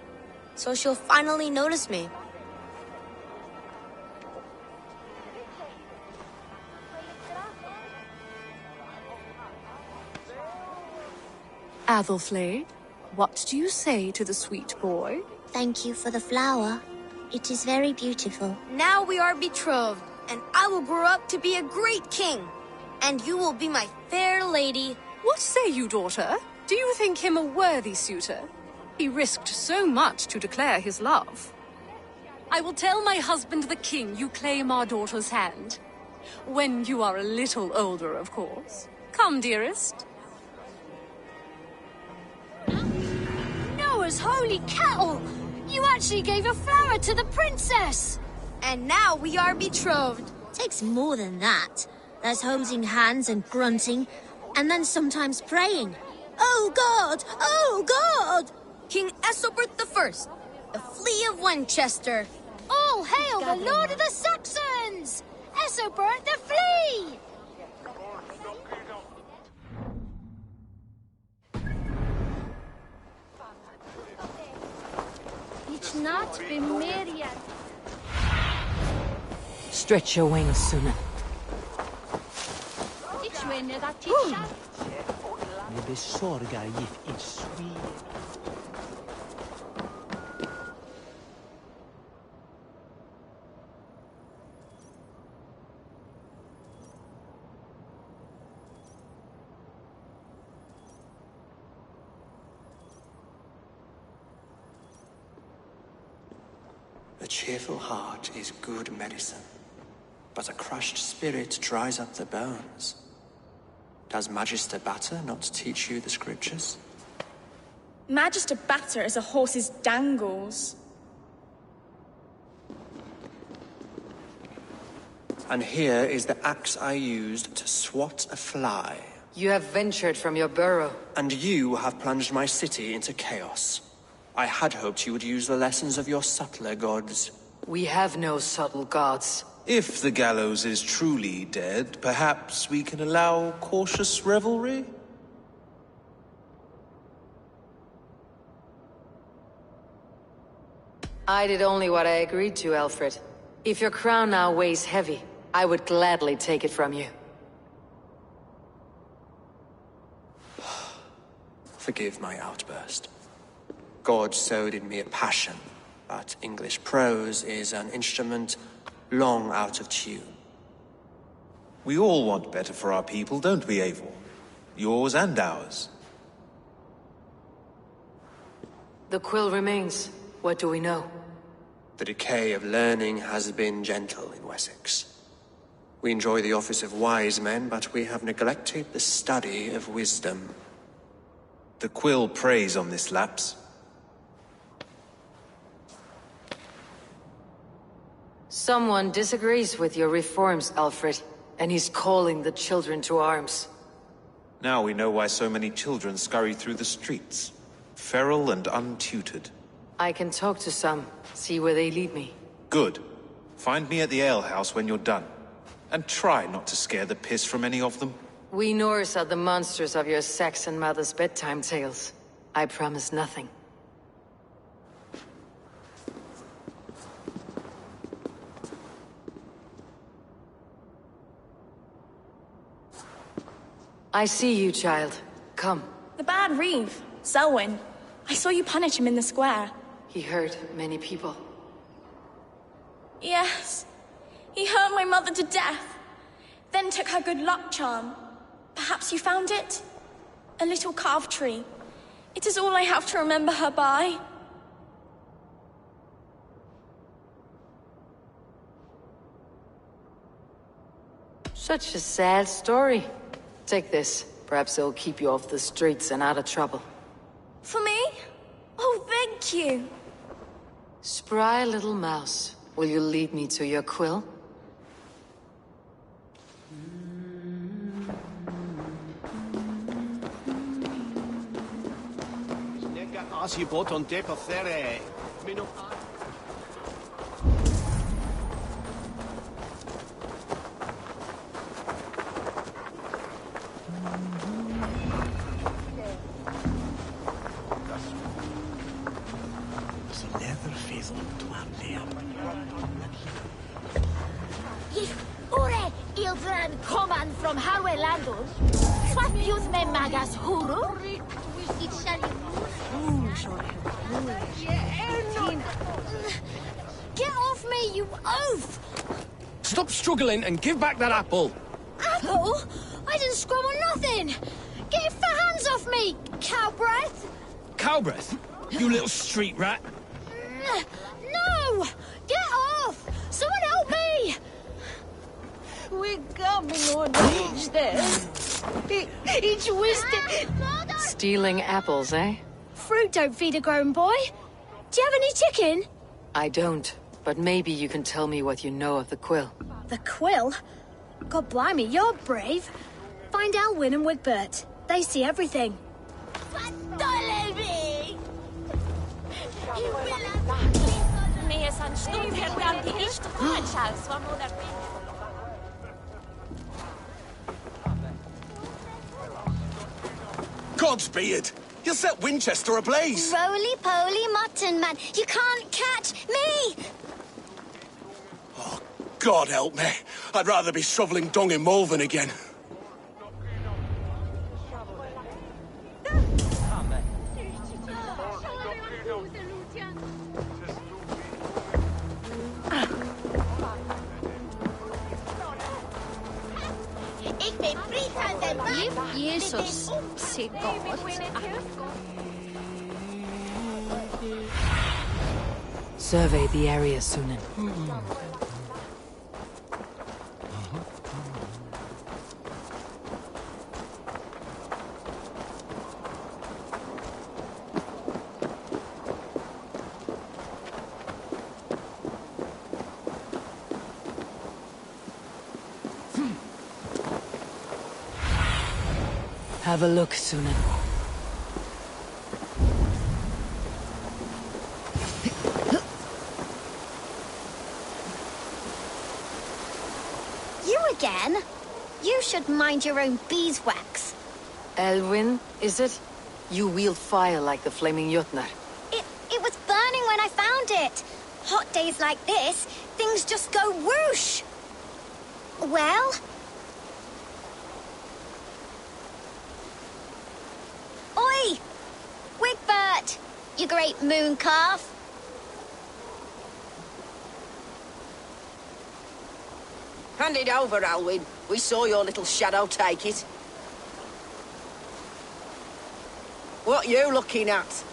So she'll finally notice me.
Athelflaed, what do you say to the sweet boy?
Thank you for the flower. It is very beautiful.
Now we are betrothed, and I will grow up to be a great king. And you will be my fair lady.
What say you, daughter? Do you think him a worthy suitor? He risked so much to declare his love. I will tell my husband the king you claim our daughter's hand. When you are a little older, of course. Come, dearest.
Noah's holy cattle! You actually gave a flower to the princess!
And now we are betrothed.
Takes more than that. There's holding hands and grunting, and then sometimes praying. Oh God! Oh God!
King Essobert I, the Flea of Winchester.
All hail the Lord of the Saxons! Essobert the Flea!
It's not be Miriam.
Stretch your wings, Sunan.
It's when that teacher.
Ne besorga if it's sweet.
A cheerful heart is good medicine, but a crushed spirit dries up the bones. Does Magister Batter not teach you the scriptures?
Magister Batter is a horse's dangles.
And here is the axe I used to swat a fly.
You have ventured from your burrow.
And you have plunged my city into chaos. I had hoped you would use the lessons of your subtler gods.
We have no subtle gods.
If the gallows is truly dead, perhaps we can allow cautious revelry?
I did only what I agreed to, Alfred. If your crown now weighs heavy, I would gladly take it from you.
Forgive my outburst. God sowed in me a passion, but English prose is an instrument long out of tune.
We all want better for our people, don't we, Eivor? Yours and ours.
The quill remains. What do we know?
The decay of learning has been gentle in Wessex. We enjoy the office of wise men, but we have neglected the study of wisdom.
The quill preys on this lapse.
Someone disagrees with your reforms, Alfred, and he's calling the children to arms.
Now we know why so many children scurry through the streets, feral and untutored.
I can talk to some, see where they lead me.
Good. Find me at the alehouse when you're done. And try not to scare the piss from any of them.
We Norse are the monsters of your Saxon mother's bedtime tales. I promise nothing. I see you, child. Come.
The bad Reeve, Selwyn. I saw you punish him in the square.
He hurt many people.
Yes. He hurt my mother to death. Then took her good luck charm. Perhaps you found it? A little carved tree. It is all I have to remember her by.
Such a sad story. Take this. Perhaps it'll keep you off the streets and out of trouble.
For me? Oh, thank you.
Spry little mouse. Will you lead me to your quill?
As je bot on dip of there.
Ure ildran coman from Harwe Landor. Swathiuth me magas huru. It shall Get off me, you oaf!
Stop struggling and give back that apple.
Apple? I didn't scrum on nothing. Get your hands off me, cow breath.
Cow breath? You little street rat.
No! Get off! Someone help me!
We're coming on each there. Each wisdom.
Stealing apples, eh?
Fruit don't feed a grown boy. Do you have any chicken?
I don't, but maybe you can tell me what you know of the quill.
The quill? God blimey, you're brave. Find Elwyn and Wigbert. They see everything.
God's beard! You'll set Winchester ablaze!
Roly-poly mutton man, you can't catch me!
Oh, God help me. I'd rather be shoveling dung in Malvern again.
Jesus, say God.
Survey the area, Sunan. Have a look, Sunan.
You again? You should mind your own beeswax.
Elwyn, is it? You wield fire like the flaming Jotnar.
It was burning when I found it. Hot days like this, things just go whoosh. Well? Oi! Wigbert! You great moon calf!
Hand it over, Alwyn. We saw your little shadow take it. What you looking at?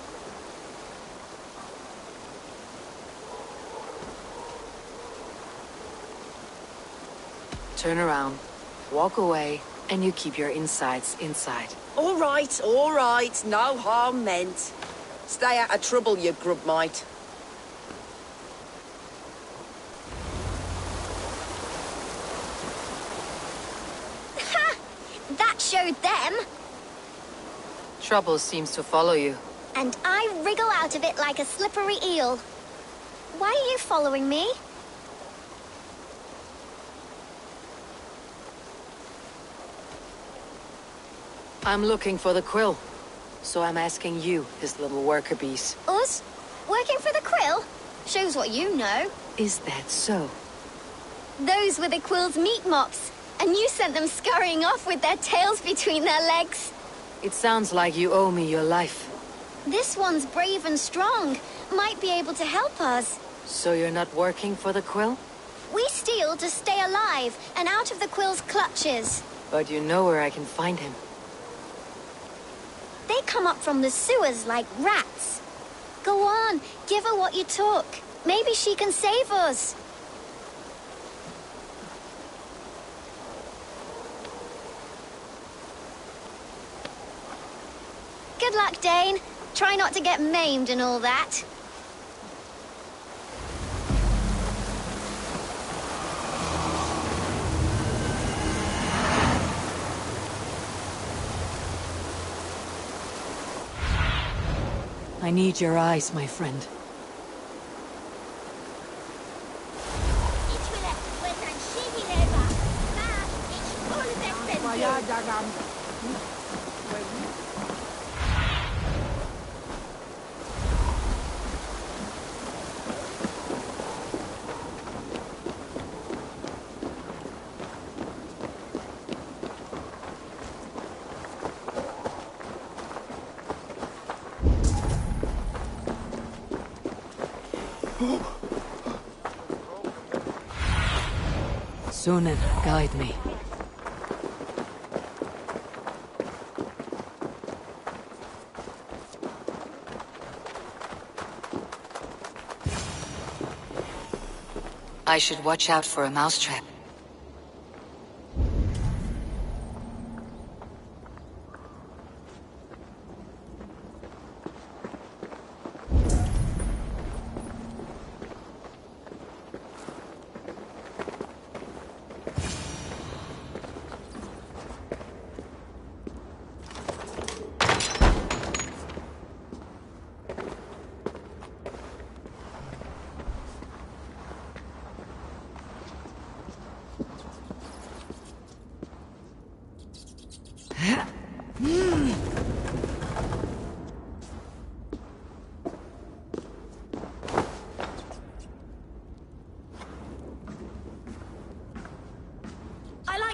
Turn around, walk away, and you keep your insides inside.
All right. No harm meant. Stay out of trouble, you grub mite.
Ha! That showed them.
Trouble seems to follow you.
And I wriggle out of it like a slippery eel. Why are you following me?
I'm looking for the quill. So I'm asking you, his little worker bees.
Us? Working for the quill? Shows what you know.
Is that so?
Those were the quill's meat mops, and you sent them scurrying off with their tails between their legs.
It sounds like you owe me your life.
This one's brave and strong. Might be able to help us.
So you're not working for the quill?
We steal to stay alive and out of the quill's clutches.
But you know where I can find him.
They come up from the sewers like rats. Go on, give her what you took. Maybe she can save us. Good luck, Dane. Try not to get maimed and all that.
I need your eyes, my friend. Sunan, guide me. I should watch out for a mousetrap.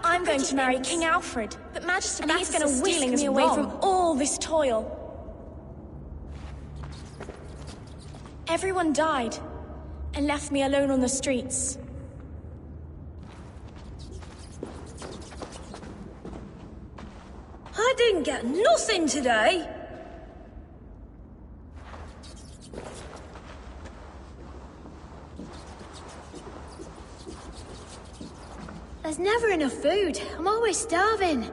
I'm going to marry King Alfred, but Magister Bacchus is stealing me away from all this toil. Everyone died, and left me alone on the streets.
I didn't get nothing today. There's never enough food. I'm always starving.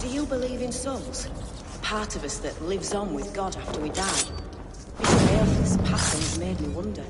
Do you believe in souls? Part of us that lives on with God after we die. It's Aelfred's passing's made me wonder.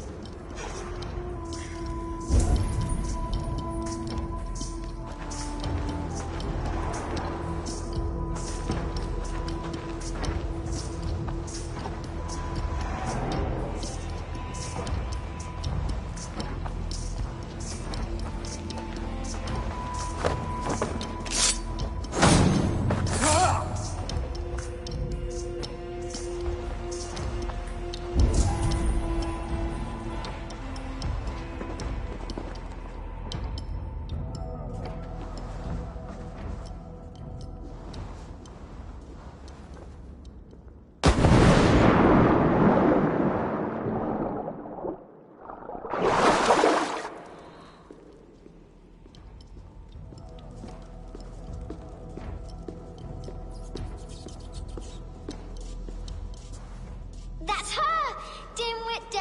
That's her! Dimwit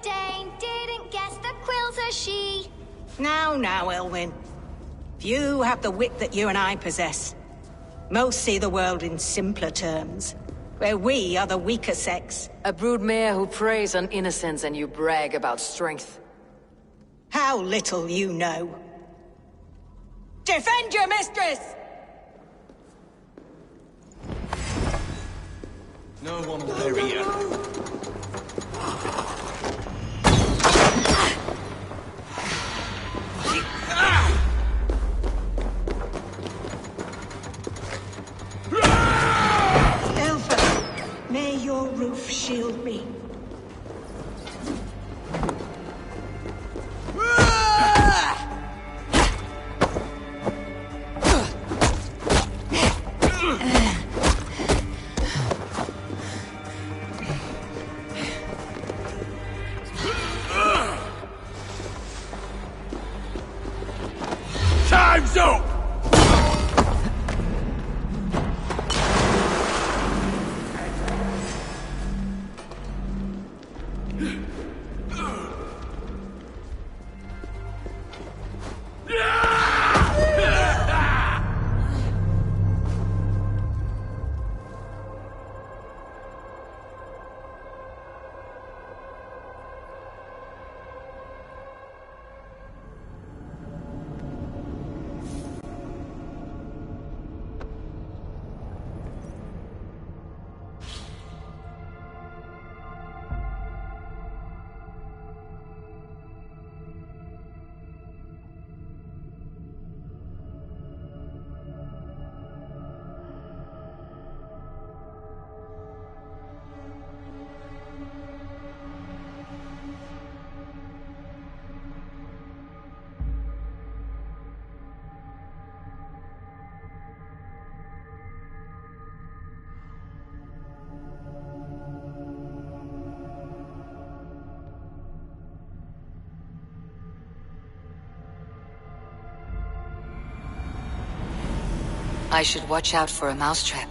Dane, didn't guess the quilter she.
Now, Elwyn. Few have the wit that you and I possess. Most see the world in simpler terms, where we are the weaker sex.
A broodmare who preys on innocence and you brag about strength.
How little you know. Defend your mistress!
No one will bury you.
Elfa, may your roof shield me.
Time's up!
I should watch out for a mousetrap.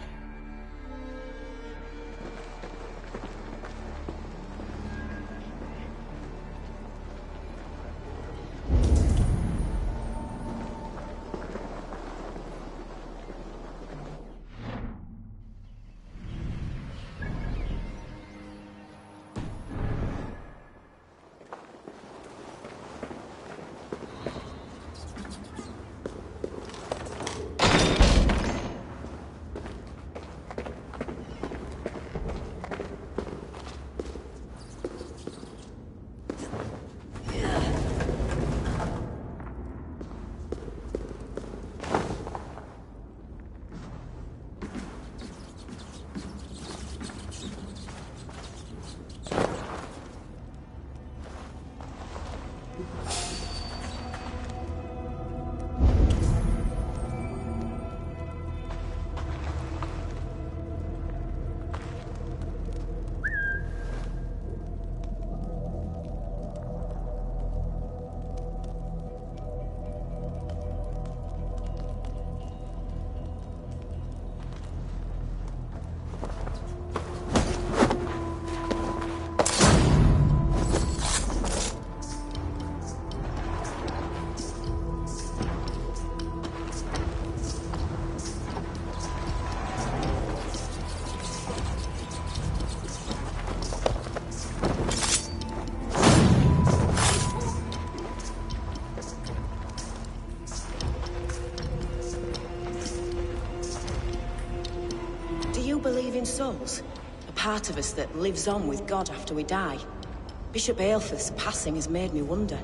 believe in souls? A part of us that lives on with God after we die. Bishop Aelfirth's passing has made me wonder.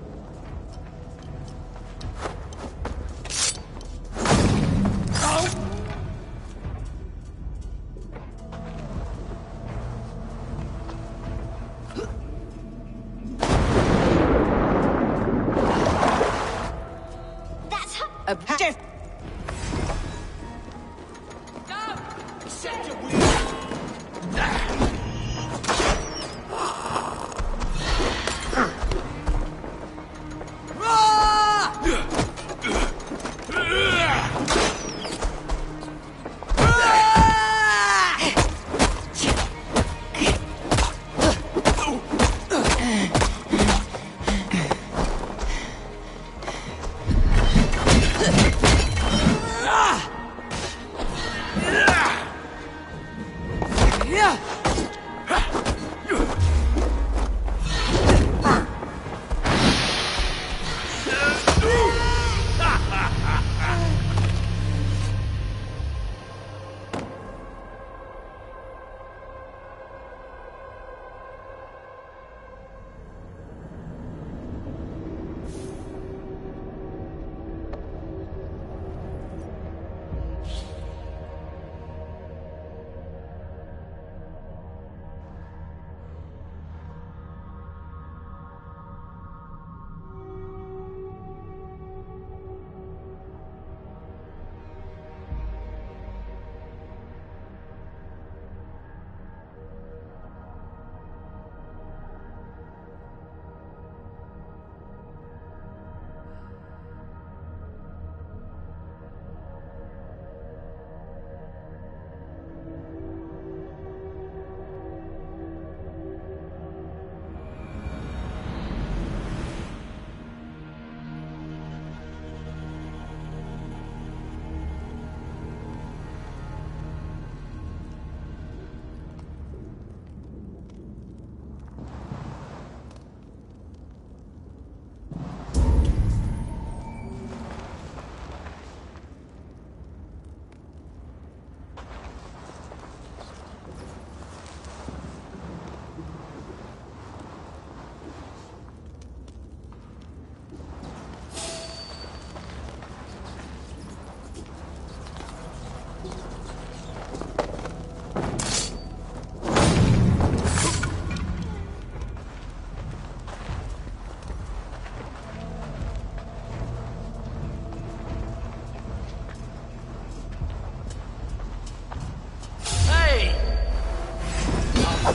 Objective!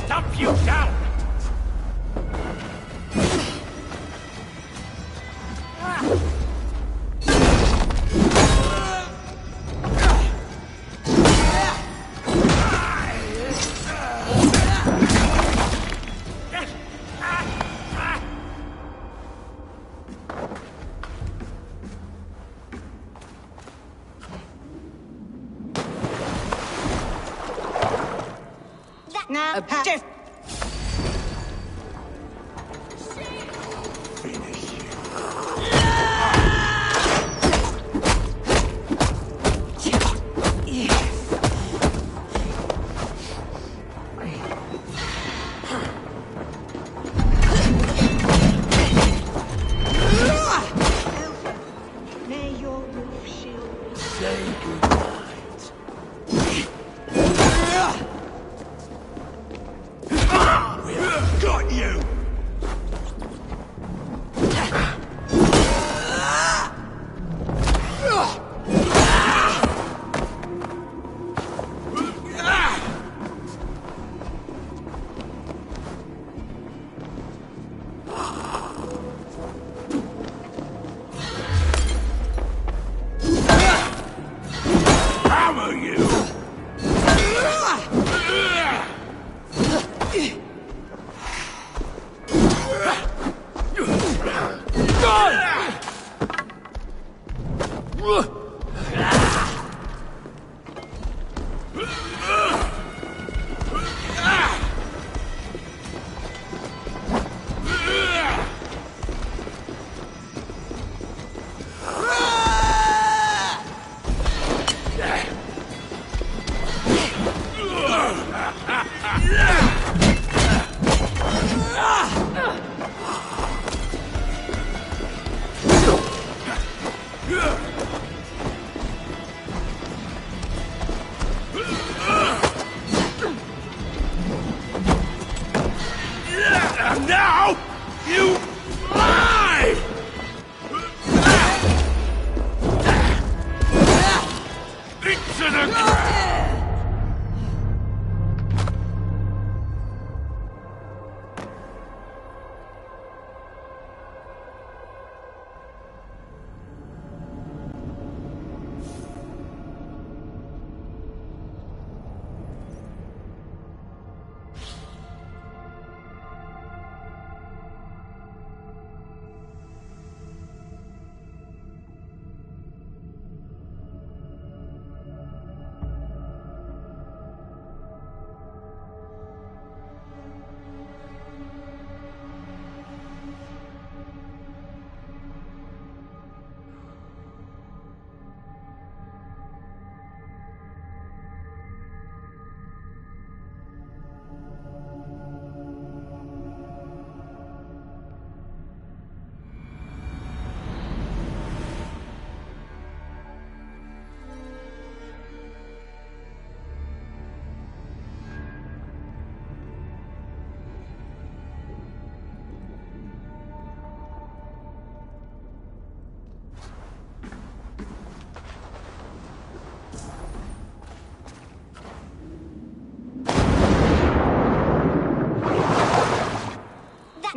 Stump you down!
Objective!
May your wolf shield
Say goodnight.
We've got you! Into the ground!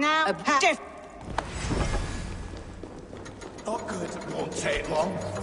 Now,
Not good. Won't take long.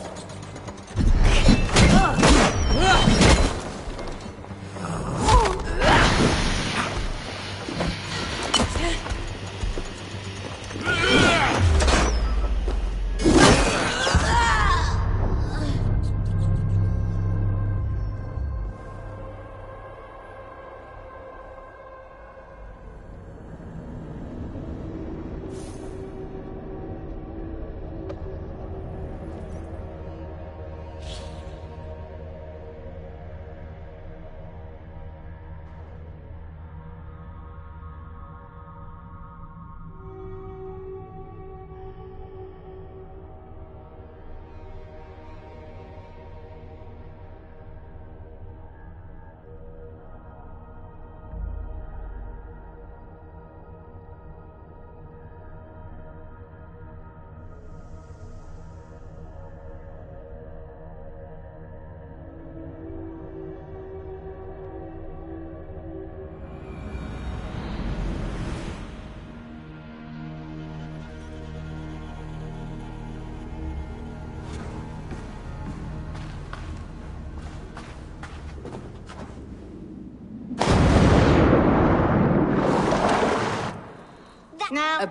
now,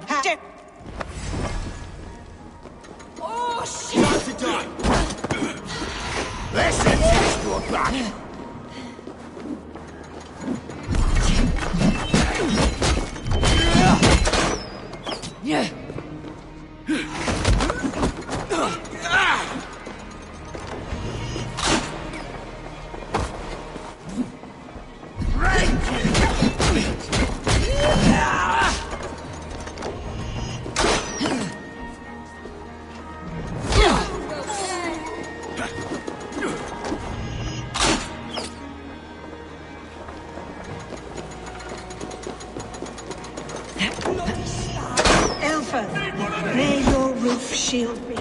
Oh, shit! Time to die! Let's send this to a back!
Yeah.
may your roof shield me.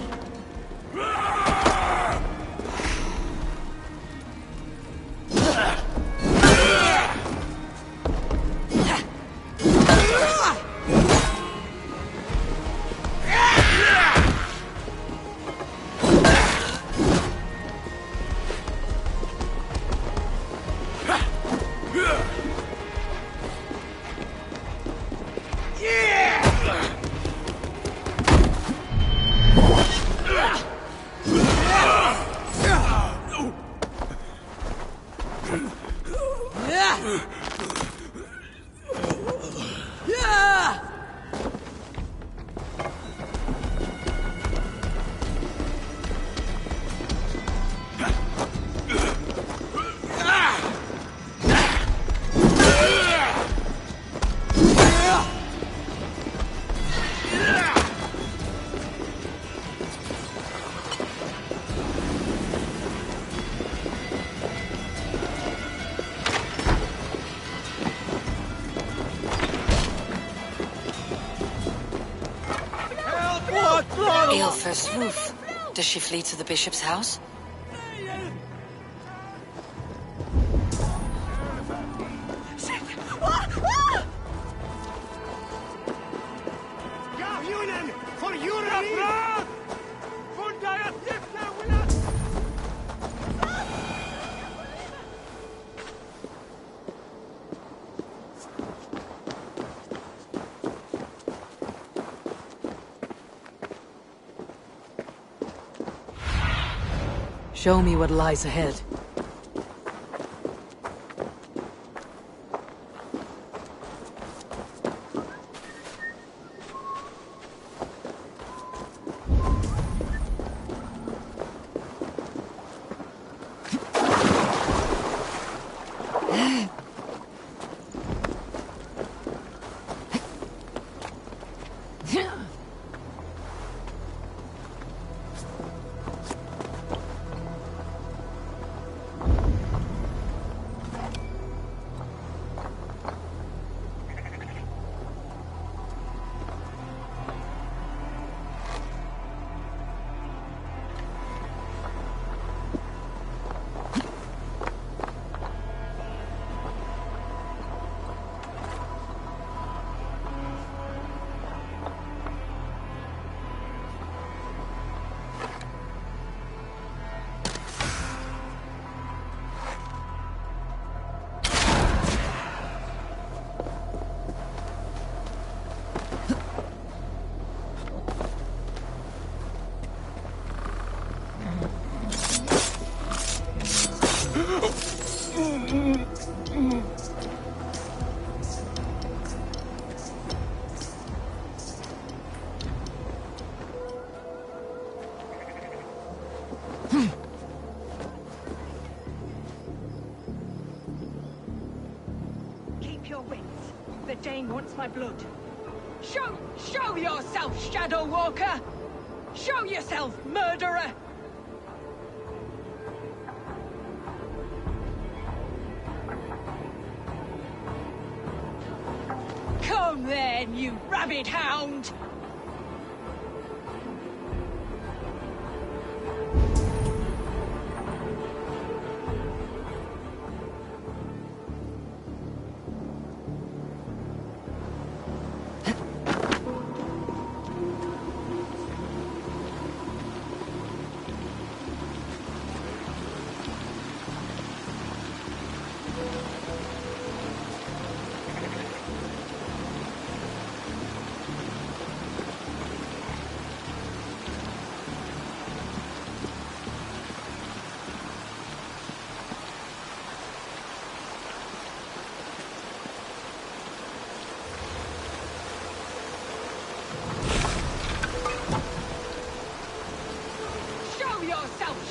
Aelfir's roof. Does she flee to the bishop's house? Show me what lies ahead.
Keep your wits. The Dane wants my blood. Show yourself, Shadow Walker! Show yourself, murderer! Come then, you rabid hound!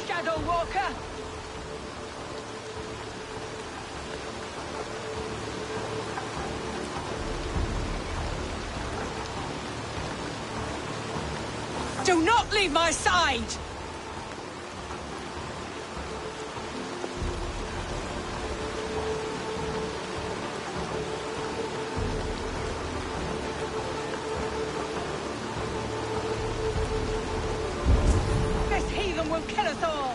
Shadow Walker! Do not leave my side! This heathen will kill us all!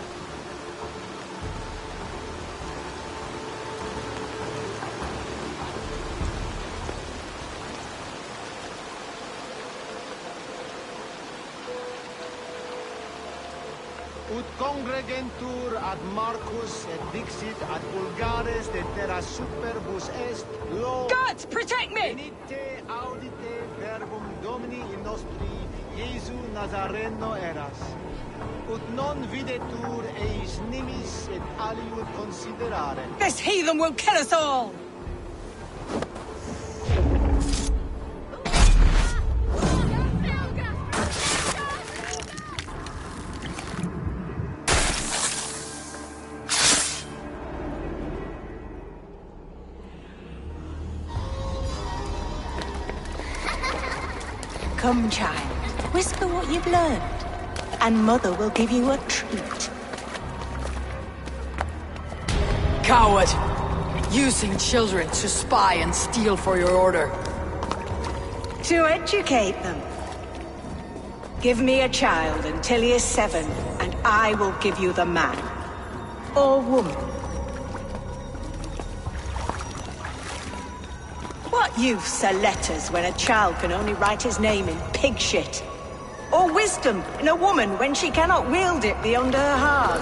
Ut congregentur ad Marcus et dixit ad vulgares de terra superbus est lo...
Gods, protect me!
Venite audite verbum Domini in nostri Iesu Nazareno eras. Ut non videtur eis nimis et aliud considerare.
This heathen will kill us all!
Come, child, whisper what you've learned, and Mother will give you a treat.
Coward! Using children to spy and steal for your order.
To educate them. Give me a child until he is 7, and I will give you the man. Or woman. What use are letters when a child can only write his name in pig shit? Or wisdom in a woman when she cannot wield it beyond her heart?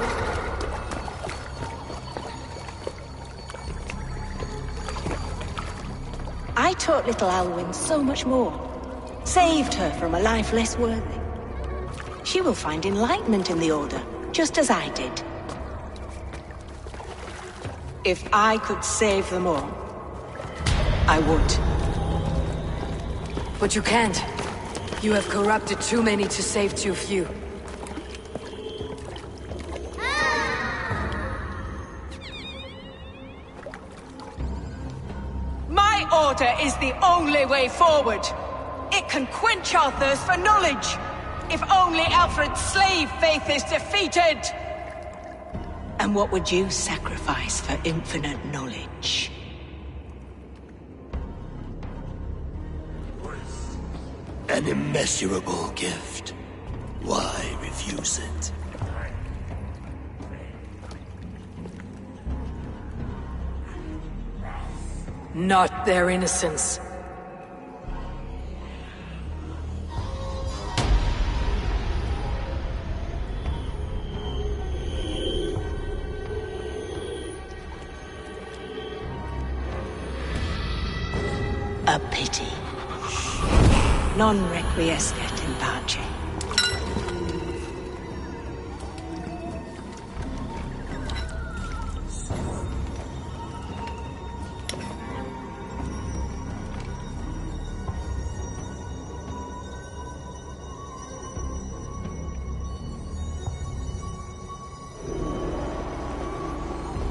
I taught little Alwyn so much more. Saved her from a life less worthy. She will find enlightenment in the Order, just as I did. If I could save them all, I would.
But you can't. You have corrupted too many to save too few.
My order is the only way forward. It can quench our thirst for knowledge. If only Alfred's slave faith is defeated!
And what would you sacrifice for infinite knowledge?
An immeasurable gift. Why refuse it?
Not their innocence.
A pity. Non requiescat in pace.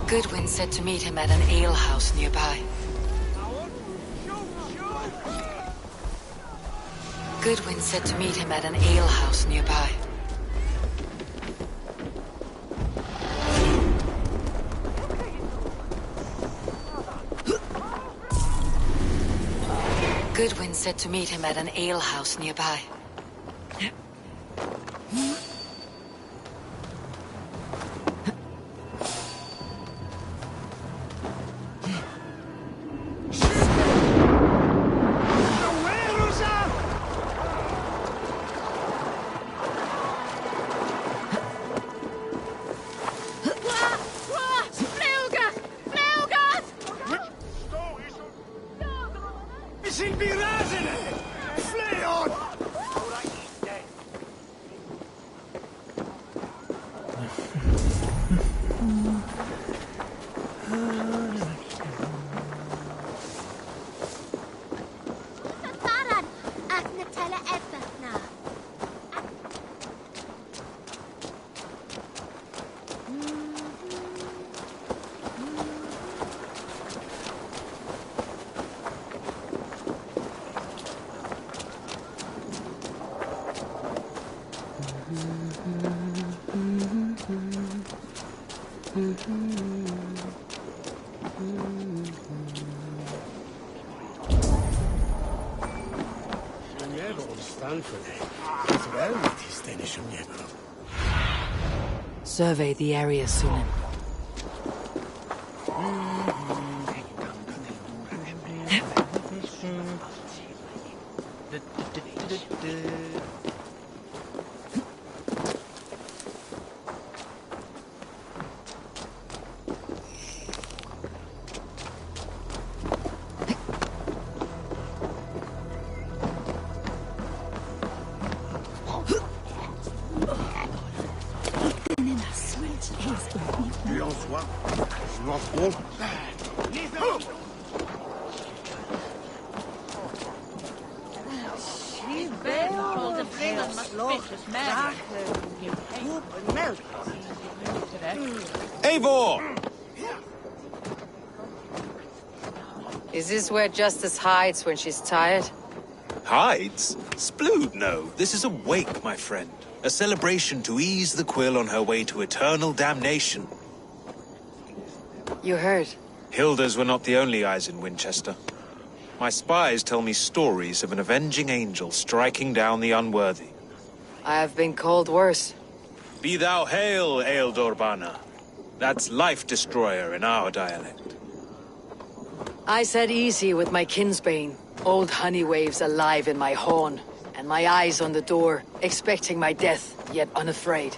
Goodwin said to meet him at an alehouse nearby. Goodwin said to meet him at an alehouse nearby. Goodwin said to meet him at an alehouse nearby. Survey the area soon.
Eivor!
Is this where Justice hides when she's tired?
Hides? Splood, no. This is a wake, my friend. A celebration to ease the quill on her way to eternal damnation.
You heard.
Hilda's were not the only eyes in Winchester. My spies tell me stories of an avenging angel striking down the unworthy.
I have been called worse.
Be thou hail, Ealdor. That's Life Destroyer in our dialect.
I said easy with my kinsbane. Old honey waves alive in my horn, and my eyes on the door, expecting my death, yet unafraid.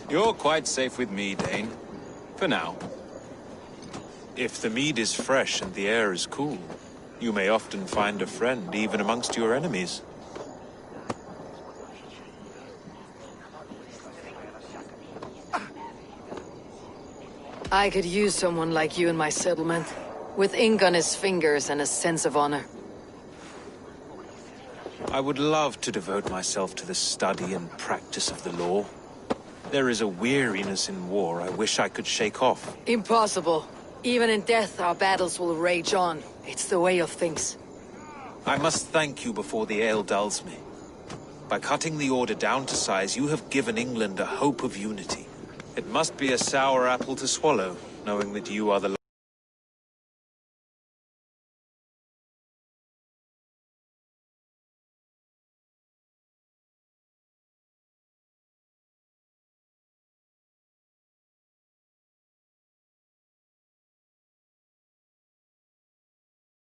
You're quite safe with me, Dane. For now. If the mead is fresh and the air is cool, you may often find a friend even amongst your enemies.
I could use someone like you in my settlement, with ink on his fingers and a sense of honor.
I would love to devote myself to the study and practice of the law. There is a weariness in war I wish I could shake off.
Impossible. Even in death, our battles will rage on. It's the way of things.
I must thank you before the ale dulls me. By cutting the order down to size, you have given England a hope of unity. It must be a sour apple to swallow, knowing that you are the